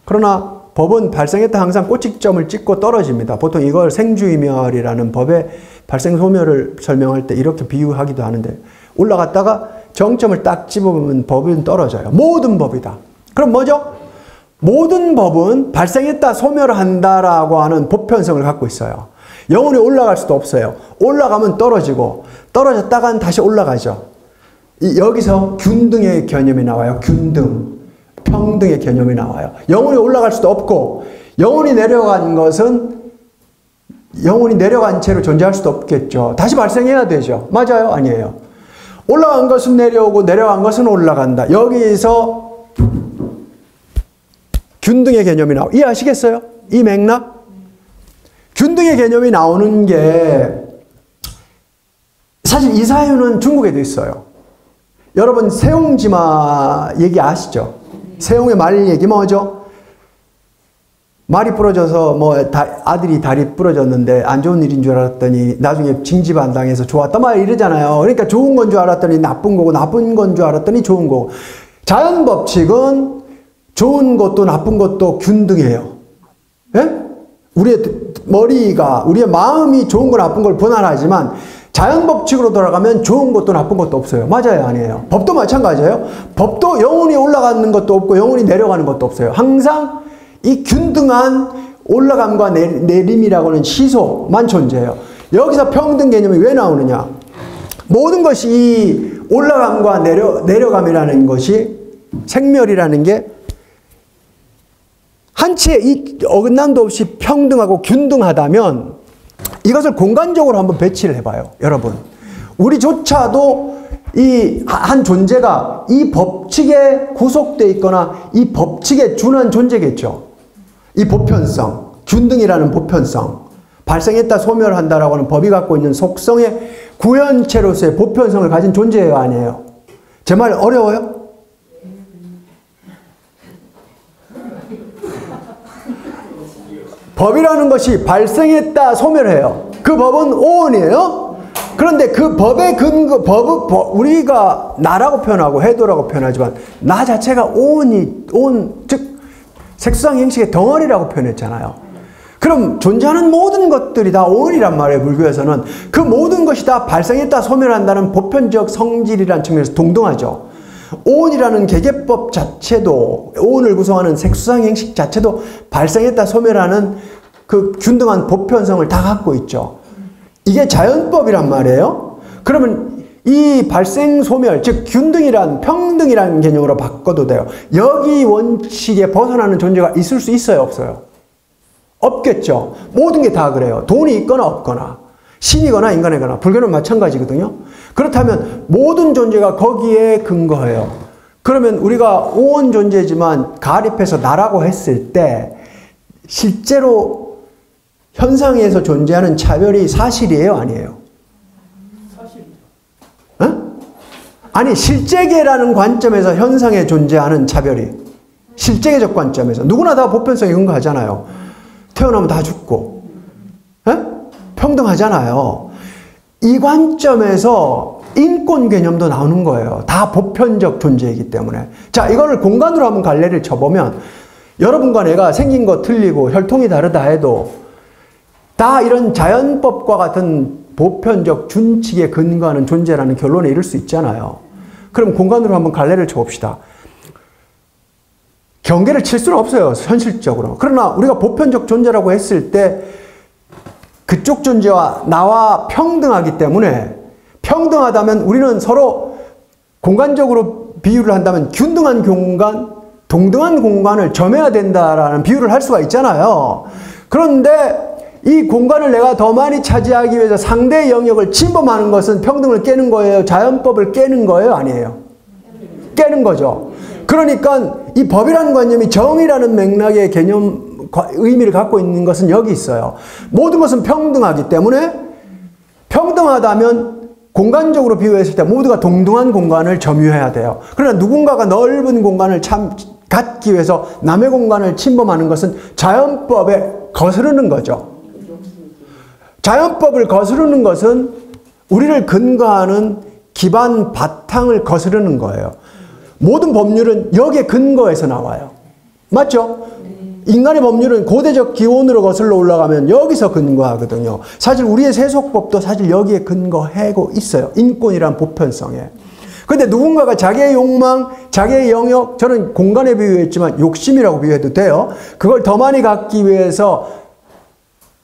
그러나 법은 발생했다 항상 꼬치점을 찍고 떨어집니다. 보통 이걸 생주이멸이라는 법의 발생 소멸을 설명할 때 이렇게 비유하기도 하는데, 올라갔다가 정점을 딱 집어보면 법은 떨어져요. 모든 법이다. 그럼 뭐죠? 모든 법은 발생했다 소멸한다라고 하는 보편성을 갖고 있어요. 영원히 올라갈 수도 없어요. 올라가면 떨어지고, 떨어졌다간 다시 올라가죠. 여기서 균등의 개념이 나와요. 균등. 평등의 개념이 나와요. 영원히 올라갈 수도 없고, 영원히 내려간 것은 영원히 내려간 채로 존재할 수도 없겠죠. 다시 발생해야 되죠. 맞아요? 아니에요? 올라간 것은 내려오고 내려간 것은 올라간다. 여기서 균등의 개념이 나와요. 이해하시겠어요? 이 맥락? 균등의 개념이 나오는 게 사실 이 사유는 중국에도 있어요. 여러분 세옹지마 얘기 아시죠? 세옹의 말 얘기 뭐죠? 말이 부러져서 아들이 다리 부러졌는데 안 좋은 일인 줄 알았더니 나중에 징집안 당해서 좋았다 말 이러잖아요. 그러니까 좋은 건 줄 알았더니 나쁜 거고, 나쁜 건 줄 알았더니 좋은 거고. 자연 법칙은 좋은 것도 나쁜 것도 균등해요. 예? 우리의 머리가, 우리의 마음이 좋은 거 나쁜 걸 분할하지만 자연 법칙으로 돌아가면 좋은 것도 나쁜 것도 없어요. 맞아요? 아니에요? 법도 마찬가지예요. 법도 영원히 올라가는 것도 없고 영원히 내려가는 것도 없어요. 항상 이 균등한 올라감과 내림이라고 하는 시소만 존재해요. 여기서 평등 개념이 왜 나오느냐? 모든 것이 이 올라감과 내려감이라는 것이, 생멸이라는 게 한 채 이 어긋남도 없이 평등하고 균등하다면 이것을 공간적으로 한번 배치를 해봐요. 여러분, 우리조차도 이 한 존재가 이 법칙에 구속되어 있거나 이 법칙에 준한 존재겠죠. 이 보편성, 균등이라는 보편성, 발생했다 소멸한다라고 하는 법이 갖고 있는 속성의 구현체로서의 보편성을 가진 존재예요, 아니에요? 제 말 어려워요? 법이라는 것이 발생했다 소멸해요. 그 법은 오온이에요. 그런데 그 법의 근거, 우리가 나라고 표현하고 해도라고 표현하지만 나 자체가 온, 즉 색수상 행식의 덩어리라고 표현했잖아요. 그럼 존재하는 모든 것들이 다 오온이란 말이에요. 불교에서는. 그 모든 것이 다 발생했다 소멸한다는 보편적 성질이라는 측면에서 동등하죠. 오온이라는 개개법 자체도, 오온을 구성하는 색수상 행식 자체도 발생했다 소멸하는 그 균등한 보편성을 다 갖고 있죠. 이게 자연법이란 말이에요. 그러면 이 발생 소멸, 즉 균등이란 평등이라는 개념으로 바꿔도 돼요. 여기 원칙에 벗어나는 존재가 있을 수 있어요, 없어요? 없겠죠. 모든 게 다 그래요. 돈이 있거나 없거나, 신이거나 인간이거나. 불교는 마찬가지거든요. 그렇다면 모든 존재가 거기에 근거해요. 그러면 우리가 오온 존재지만 가립해서 나라고 했을 때 실제로 현상에서 존재하는 차별이 사실이에요, 아니에요? 사실입니다. 어? 아니, 실제계라는 관점에서 현상에 존재하는 차별이. 실제계적 관점에서. 누구나 다 보편성에 근거하잖아요. 태어나면 다 죽고. 에? 평등하잖아요. 이 관점에서 인권 개념도 나오는 거예요. 다 보편적 존재이기 때문에. 자, 이거를 공간으로 한번 갈래를 쳐보면 여러분과 내가 생긴 거 틀리고 혈통이 다르다 해도 다 이런 자연법과 같은 보편적 준칙에 근거하는 존재라는 결론에 이를 수 있잖아요. 그럼 공간으로 한번 갈래를 쳐봅시다. 경계를 칠 수는 없어요. 현실적으로. 그러나 우리가 보편적 존재라고 했을 때 그쪽 존재와 나와 평등하기 때문에 평등하다면 우리는 서로 공간적으로 비유를 한다면 균등한 공간, 동등한 공간을 점해야 된다라는 비유를 할 수가 있잖아요. 그런데 이 공간을 내가 더 많이 차지하기 위해서 상대의 영역을 침범하는 것은 평등을 깨는 거예요? 자연법을 깨는 거예요? 아니에요? 깨는 거죠. 그러니까 이 법이라는 관념이 정의라는 맥락의 개념, 의미를 갖고 있는 것은 여기 있어요. 모든 것은 평등하기 때문에 평등하다면 공간적으로 비유했을 때 모두가 동등한 공간을 점유해야 돼요. 그러나 누군가가 넓은 공간을 갖기 위해서 남의 공간을 침범하는 것은 자연법에 거스르는 거죠. 자연법을 거스르는 것은 우리를 근거하는 기반 바탕을 거스르는 거예요. 모든 법률은 여기에 근거해서 나와요. 맞죠? 인간의 법률은 고대적 기원으로 거슬러 올라가면 여기서 근거하거든요. 사실 우리의 세속법도 사실 여기에 근거하고 있어요. 인권이란 보편성에. 근데 누군가가 자기의 욕망, 자기의 영역, 저는 공간에 비유했지만 욕심이라고 비유해도 돼요. 그걸 더 많이 갖기 위해서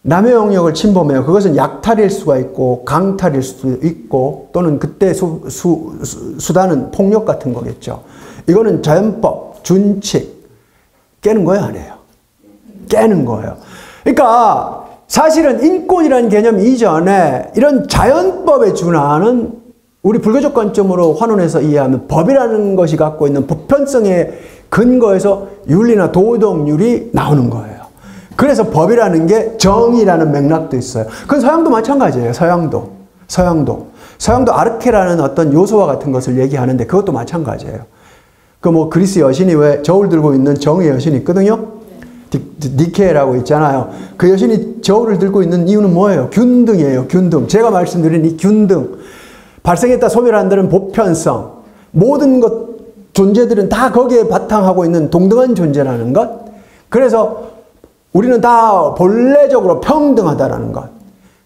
남의 영역을 침범해요. 그것은 약탈일 수가 있고 강탈일 수도 있고 또는 그때 수단은 폭력 같은 거겠죠. 이거는 자연법, 준칙 깨는 거예요, 안 해요? 깨는 거예요. 그러니까 사실은 인권이라는 개념 이전에 이런 자연법에 준하는 우리 불교적 관점으로 환원해서 이해하면 법이라는 것이 갖고 있는 보편성에 근거해서 윤리나 도덕률이 나오는 거예요. 그래서 법이라는 게 정의라는 맥락도 있어요. 그건 서양도 마찬가지예요. 서양도 아르케라는 어떤 요소와 같은 것을 얘기하는데 그것도 마찬가지예요. 그 뭐 그리스 여신이 왜 저울 들고 있는 정의 여신이 있거든요. 니케라고 있잖아요. 그 여신이 저울을 들고 있는 이유는 뭐예요? 균등이에요. 균등. 제가 말씀드린 이 균등. 발생했다 소멸한다는 보편성. 모든 존재들은 다 거기에 바탕하고 있는 동등한 존재라는 것. 그래서 우리는 다 본래적으로 평등하다라는 것.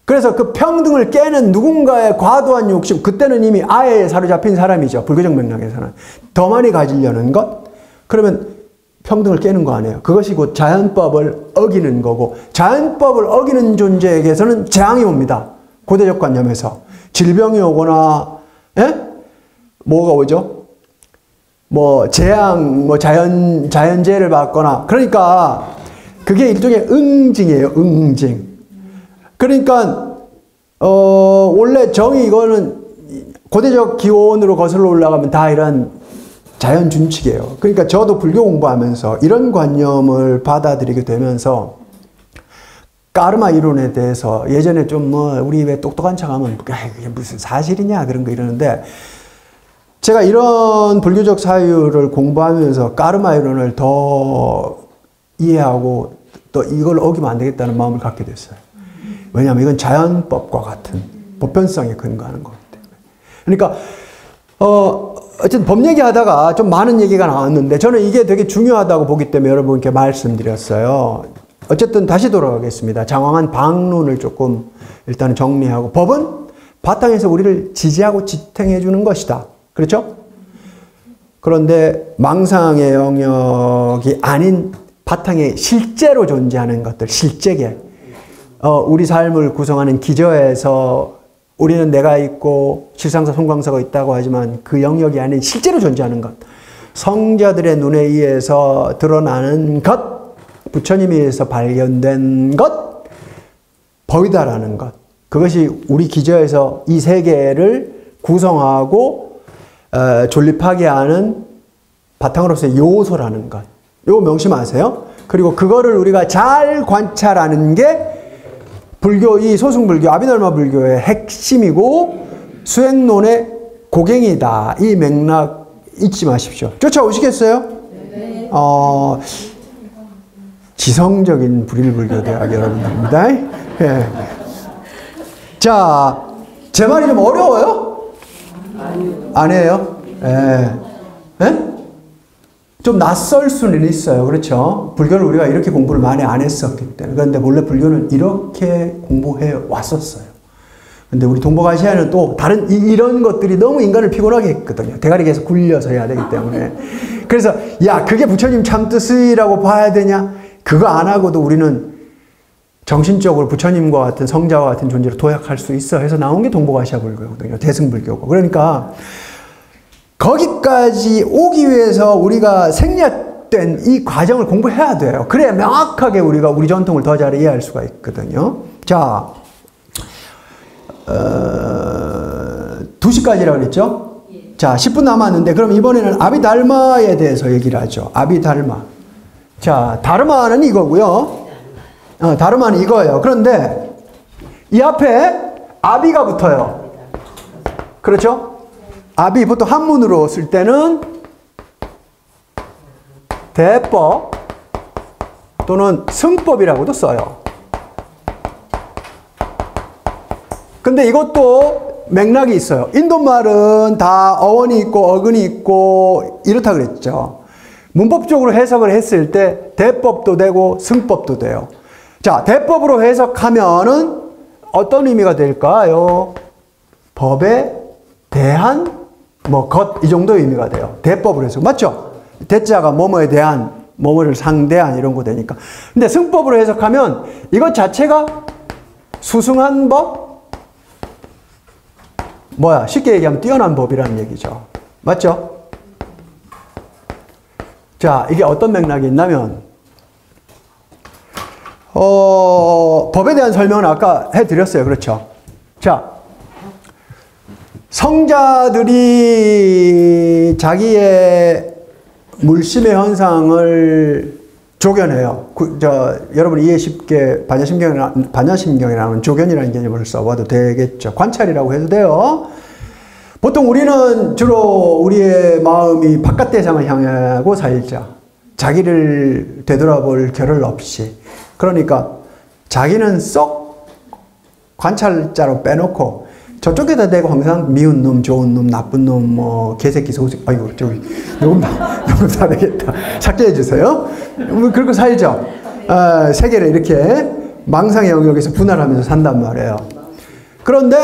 그래서 그 평등을 깨는 누군가의 과도한 욕심, 그때는 이미 아예에 사로잡힌 사람이죠. 불교적 맥락에서는. 더 많이 가지려는 것. 그러면 평등을 깨는 거 아니에요. 그것이 곧 자연법을 어기는 거고 자연법을 어기는 존재에게서는 재앙이 옵니다. 고대적 관념에서. 질병이 오거나 뭐가 오죠? 뭐 재앙, 뭐 자연재해를 받거나 그러니까 그게 일종의 응징이에요. 응징. 그러니까 원래 정의 이거는 고대적 기원으로 거슬러 올라가면 다 이런 자연 준칙이에요. 그러니까 저도 불교 공부하면서 이런 관념을 받아들이게 되면서 까르마 이론에 대해서 예전에 좀 뭐 우리 왜 똑똑한 척하면 그게 무슨 사실이냐 그런 거 이러는데 제가 이런 불교적 사유를 공부하면서 까르마 이론을 더 이해하고 또 이걸 어기면 안 되겠다는 마음을 갖게 됐어요. 왜냐하면 이건 자연법과 같은 보편성에 근거하는 거기 때문에. 그러니까 어쨌든 법 얘기하다가 좀 많은 얘기가 나왔는데 저는 이게 되게 중요하다고 보기 때문에 여러분께 말씀드렸어요. 어쨌든 다시 돌아가겠습니다. 장황한 방론을 조금 일단 정리하고 법은 바탕에서 우리를 지지하고 지탱해 주는 것이다. 그렇죠? 그런데 망상의 영역이 아닌 바탕에 실제로 존재하는 것들, 실제계. 우리 삶을 구성하는 기저에서 우리는 내가 있고 실상사, 송광사가 있다고 하지만 그 영역이 아닌 실제로 존재하는 것. 성자들의 눈에 의해서 드러나는 것. 부처님에 의해서 발견된 것. 법이다라는 것. 그것이 우리 기저에서 이 세계를 구성하고 존립하게 하는 바탕으로서의 요소라는 것. 요거 명심하세요. 그리고 그거를 우리가 잘 관찰하는 게 불교, 이 소승불교, 아비달마 불교의 핵심이고 수행론의 고갱이다. 이 맥락 잊지 마십시오. 쫓아오시겠어요? 네. 지성적인 불일불교대학 여러분들입니다. 예. 자, 제 말이 좀 어려워요? 아니에요? 예. 예? 좀 낯설 수는 있어요. 그렇죠? 불교를 우리가 이렇게 공부를 많이 안 했었기 때문에. 그런데 원래 불교는 이렇게 공부해 왔었어요. 근데 우리 동북아시아는 또 다른 이런 것들이 너무 인간을 피곤하게 했거든요. 대가리 계속 굴려서 해야 되기 때문에. 그래서 야, 그게 부처님 참뜻이라고 봐야 되냐? 그거 안 하고도 우리는 정신적으로 부처님과 같은 성자와 같은 존재로 도약할 수 있어 해서 나온 게 동북아시아 불교거든요. 대승불교고. 그러니까 거기까지 오기 위해서 우리가 생략된 이 과정을 공부해야 돼요. 그래야 명확하게 우리가 우리 전통을 더 잘 이해할 수가 있거든요. 자, 2시까지라고 그랬죠? 자, 10분 남았는데 그럼 이번에는 아비달마에 대해서 얘기를 하죠. 아비달마. 자, 다르마는 이거고요. 다르마는 이거예요. 그런데 이 앞에 아비가 붙어요. 그렇죠? 아비 보통 한문으로 쓸 때는 대법 또는 승법이라고도 써요. 근데 이것도 맥락이 있어요. 인도말은 다 어원이 있고 어근이 있고 이렇다 그랬죠. 문법적으로 해석을 했을 때 대법도 되고 승법도 돼요. 자, 대법으로 해석하면은 어떤 의미가 될까요? 법에 대한 것 이 정도 의미가 돼요. 대법으로 해석. 맞죠? 대자가 뭐뭐에 대한, 뭐뭐를 상대한 이런 거 되니까. 근데 승법으로 해석하면 이것 자체가 수승한 법? 쉽게 얘기하면 뛰어난 법이라는 얘기죠. 맞죠? 자, 이게 어떤 맥락이 있냐면, 법에 대한 설명은 아까 해드렸어요. 그렇죠? 자, 성자들이 자기의 물심의 현상을 조견해요. 여러분 이해 쉽게 반야심경에 나오는 조견이라는 개념을 써봐도 되겠죠. 관찰이라고 해도 돼요. 보통 우리는 주로 우리의 마음이 바깥 대상을 향하고 살자. 자기를 되돌아볼 겨를 없이. 그러니까 자기는 쏙 관찰자로 빼놓고 저쪽에다 대고 항상 미운 놈, 좋은 놈, 나쁜 놈, 개새끼, 소새끼, 아이고, 녹음 다 되겠다. 삭제해 주세요. 그렇게 살죠. 세계를 이렇게 망상의 영역에서 분할하면서 산단 말이에요. 그런데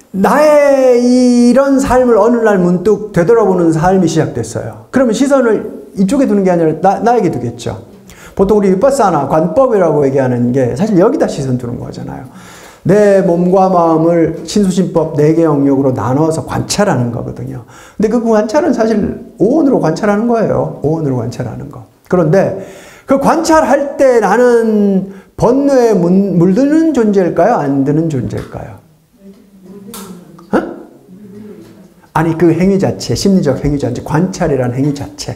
나의 이런 삶을 어느 날 문득 되돌아보는 삶이 시작됐어요. 그러면 시선을 이쪽에 두는 게 아니라 나에게 두겠죠. 보통 우리 위파사나 관법이라고 얘기하는 게 사실 여기다 시선 두는 거잖아요. 내 몸과 마음을 신수신법 4개 영역으로 나눠서 관찰하는 거거든요. 근데 그 관찰은 사실 오온으로 관찰하는 거예요. 오온으로 관찰하는 거. 그런데 그 관찰할 때 나는 번뇌에 물드는 존재일까요? 안 드는 존재일까요? 아니, 그 행위 자체, 심리적 행위 자체, 관찰이라는 행위 자체.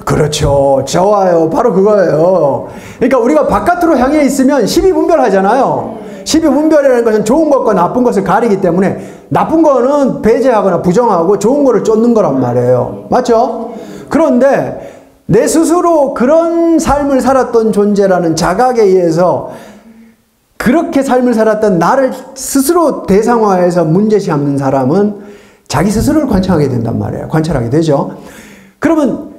그렇죠. 좋아요. 바로 그거예요. 그러니까 우리가 바깥으로 향해 있으면 시비분별하잖아요. 시비분별이라는 것은 좋은 것과 나쁜 것을 가리기 때문에 나쁜 거는 배제하거나 부정하고 좋은 거를 쫓는 거란 말이에요. 맞죠? 그런데 내 스스로 그런 삶을 살았던 존재라는 자각에 의해서 그렇게 삶을 살았던 나를 스스로 대상화해서 문제시 삼는 사람은 자기 스스로를 관찰하게 된단 말이에요. 관찰하게 되죠. 그러면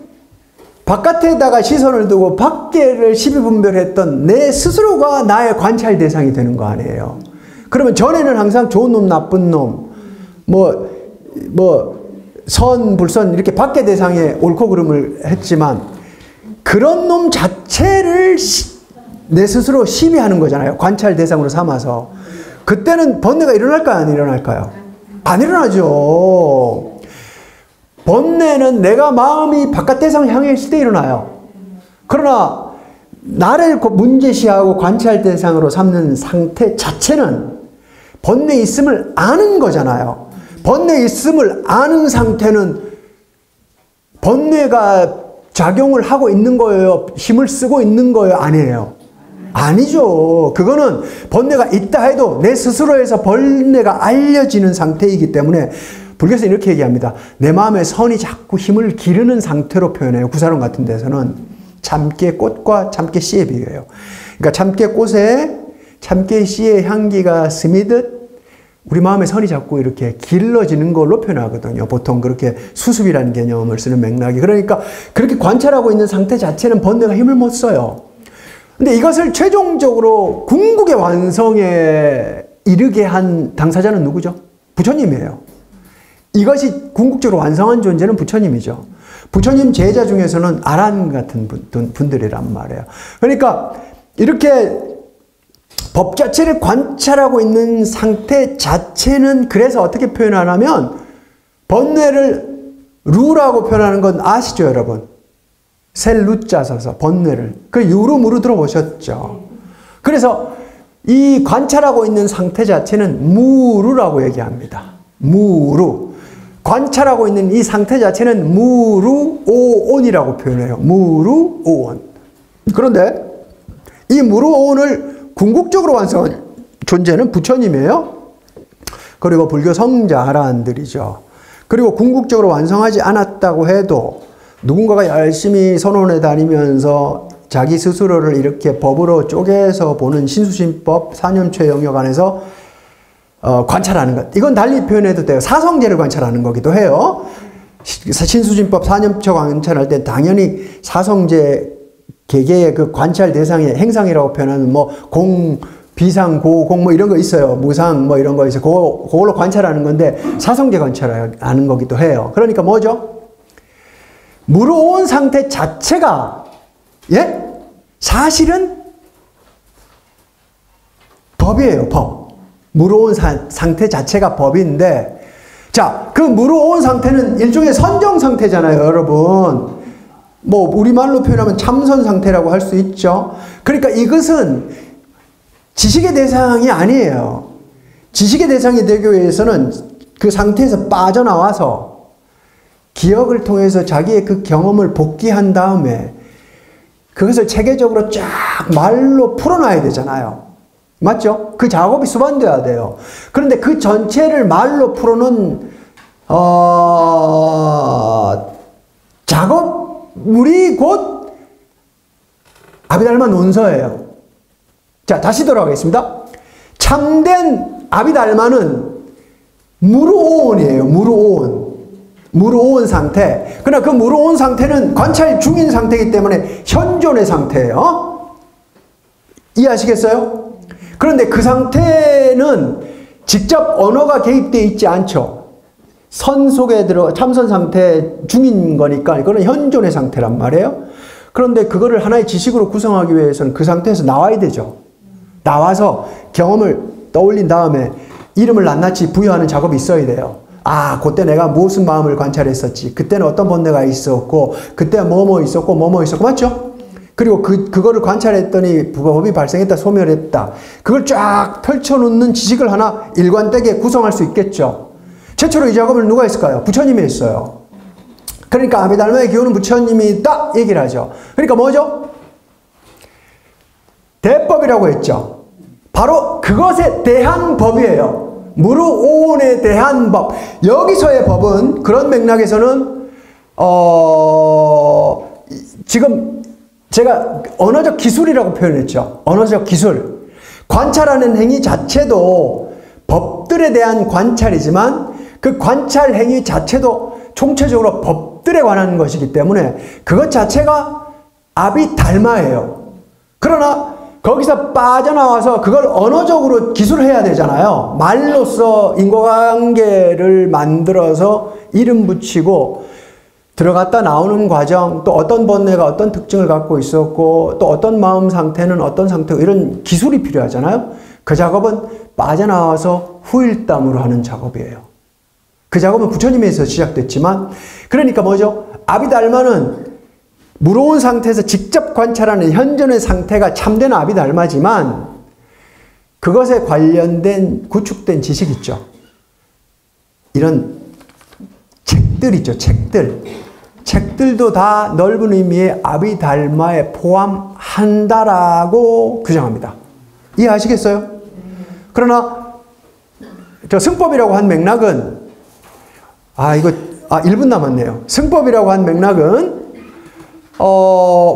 바깥에다가 시선을 두고 밖에를 시비분별했던 내 스스로가 나의 관찰 대상이 되는 거 아니에요. 그러면 전에는 항상 좋은 놈, 나쁜 놈, 선, 불선 이렇게 밖의 대상에 옳고 그름을 했지만 그런 놈 자체를 내 스스로 시비하는 거잖아요. 관찰 대상으로 삼아서. 그때는 번뇌가 일어날까요? 안 일어날까요? 안 일어나죠. 번뇌는 내가 마음이 바깥 대상을 향해 있을 때 일어나요. 그러나 나를 문제시하고 관찰 대상으로 삼는 상태 자체는 번뇌 있음을 아는 거잖아요. 번뇌 있음을 아는 상태는 번뇌가 작용을 하고 있는 거예요? 힘을 쓰고 있는 거예요? 아니에요. 아니죠. 그거는 번뇌가 있다 해도 내 스스로에서 번뇌가 알려지는 상태이기 때문에 불교에서는 이렇게 얘기합니다. 내 마음의 선이 자꾸 힘을 기르는 상태로 표현해요. 구사론 같은 데서는 참깨 꽃과 참깨 씨에 비교해요. 그러니까 참깨 꽃에 참깨 씨의 향기가 스미듯 우리 마음의 선이 자꾸 이렇게 길러지는 걸로 표현하거든요. 보통 그렇게 수습이라는 개념을 쓰는 맥락이. 그러니까 그렇게 관찰하고 있는 상태 자체는 번뇌가 힘을 못 써요. 근데 이것을 최종적으로 궁극의 완성에 이르게 한 당사자는 누구죠? 부처님이에요. 이것이 궁극적으로 완성한 존재는 부처님이죠. 부처님 제자 중에서는 아란 같은 분들이란 말이에요. 그러니까 이렇게 법 자체를 관찰하고 있는 상태 자체는 그래서 어떻게 표현하냐면 번뇌를 루라고 표현하는 건 아시죠, 여러분? 셀루자 써서 번뇌를. 그 유루무루 들어보셨죠? 그래서 이 관찰하고 있는 상태 자체는 무루라고 얘기합니다. 무루. 관찰하고 있는 이 상태 자체는 무루오온이라고 표현해요. 무루오온. 그런데 이 무루오온을 궁극적으로 완성한 존재는 부처님이에요. 그리고 불교 성자 아라한들이죠. 그리고 궁극적으로 완성하지 않았다고 해도 누군가가 열심히 선원에 다니면서 자기 스스로를 이렇게 법으로 쪼개서 보는 신수심법 사념체 영역 안에서 관찰하는 것. 이건 달리 표현해도 돼요. 사성제를 관찰하는 거기도 해요. 신수심법 사념체 관찰할 때 당연히 사성제 개개의 그 관찰 대상의 행상이라고 표현하는 뭐 공, 비상, 고, 공 뭐 이런 거 있어요. 무상 뭐 이런 거 있어요. 그걸로 관찰하는 건데 사성제 관찰하는 거기도 해요. 그러니까 뭐죠? 무르온 상태 자체가 예? 사실은 법이에요. 법. 무르온 상태 자체가 법인데 자, 그 무르온 상태는 일종의 선정 상태잖아요, 여러분. 뭐 우리말로 표현하면 참선 상태라고 할 수 있죠. 그러니까 이것은 지식의 대상이 아니에요. 지식의 대상이 되기 위해서는 그 상태에서 빠져나와서 기억을 통해서 자기의 그 경험을 복귀한 다음에 그것을 체계적으로 쫙 말로 풀어놔야 되잖아요. 맞죠? 그 작업이 수반돼야 돼요. 그런데 그 전체를 말로 풀어놓은 작업물이 곧 아비달마 논서예요. 자, 다시 돌아가겠습니다. 참된 아비달마는 무르오온이에요. 무르오온. 무르오온 상태. 그러나 그 무르오온 상태는 관찰 중인 상태이기 때문에 현존의 상태예요. 이해하시겠어요? 그런데 그 상태는 직접 언어가 개입되어 있지 않죠. 선 속에 참선 상태 중인 거니까 그건 현존의 상태란 말이에요. 그런데 그거를 하나의 지식으로 구성하기 위해서는 그 상태에서 나와야 되죠. 나와서 경험을 떠올린 다음에 이름을 낱낱이 부여하는 작업이 있어야 돼요. 아, 그때 내가 무슨 마음을 관찰했었지. 그때는 어떤 번뇌가 있었고, 그때 뭐뭐 있었고, 뭐뭐 있었고, 맞죠? 그리고 그거를 관찰했더니 법이 발생했다, 소멸했다. 그걸 쫙 펼쳐놓는 지식을 하나 일관되게 구성할 수 있겠죠. 최초로 이 작업을 누가 했을까요? 부처님이 했어요. 그러니까 아비달마의 기호는 부처님이 딱 얘기를 하죠. 그러니까 뭐죠? 대법이라고 했죠. 바로 그것에 대한 법이에요. 무르오온에 대한 법. 여기서의 법은 그런 맥락에서는 지금 제가 언어적 기술이라고 표현했죠. 언어적 기술. 관찰하는 행위 자체도 법들에 대한 관찰이지만 그 관찰 행위 자체도 총체적으로 법들에 관한 것이기 때문에 그것 자체가 아비달마예요. 그러나 거기서 빠져나와서 그걸 언어적으로 기술해야 되잖아요. 말로써 인과관계를 만들어서 이름 붙이고 들어갔다 나오는 과정, 또 어떤 번뇌가 어떤 특징을 갖고 있었고 또 어떤 마음 상태는 어떤 상태고 이런 기술이 필요하잖아요. 그 작업은 빠져나와서 후일담으로 하는 작업이에요. 그 작업은 부처님에서 시작됐지만 그러니까 뭐죠? 아비달마는 무르온 상태에서 직접 관찰하는 현존의 상태가 참된 아비달마지만 그것에 관련된 구축된 지식 있죠. 이런 책들 있죠. 책들도 다 넓은 의미의 아비달마에 포함한다라고 규정합니다. 이해하시겠어요? 그러나 저 승법이라고 한 맥락은 이거 1분 남았네요. 승법이라고 한 맥락은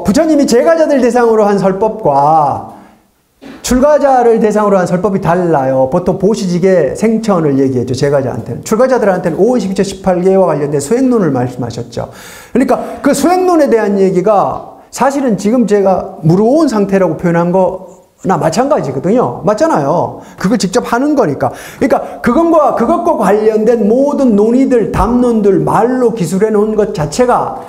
부처님이 제가자들 대상으로 한 설법과 출가자를 대상으로 한 설법이 달라요. 보통 보시직의 생천을 얘기했죠. 제가자한테는. 출가자들한테는 5원 12처 18개와 관련된 수행론을 말씀하셨죠. 그러니까 그 수행론에 대한 얘기가 사실은 지금 제가 무르온 상태라고 표현한 거나 마찬가지거든요. 맞잖아요. 그걸 직접 하는 거니까. 그러니까 그것과 관련된 모든 논의들, 담론들, 말로 기술해 놓은 것 자체가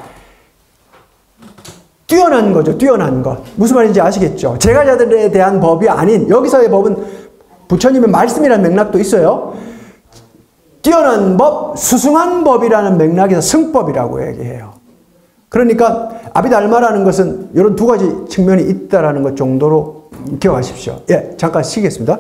뛰어난 거죠. 뛰어난 것. 무슨 말인지 아시겠죠? 제가자들에 대한 법이 아닌, 여기서의 법은 부처님의 말씀이라는 맥락도 있어요. 뛰어난 법, 수승한 법이라는 맥락에서 승법이라고 얘기해요. 그러니까 아비달마라는 것은 이런 두 가지 측면이 있다라는 것 정도로 기억하십시오. 예, 잠깐 쉬겠습니다.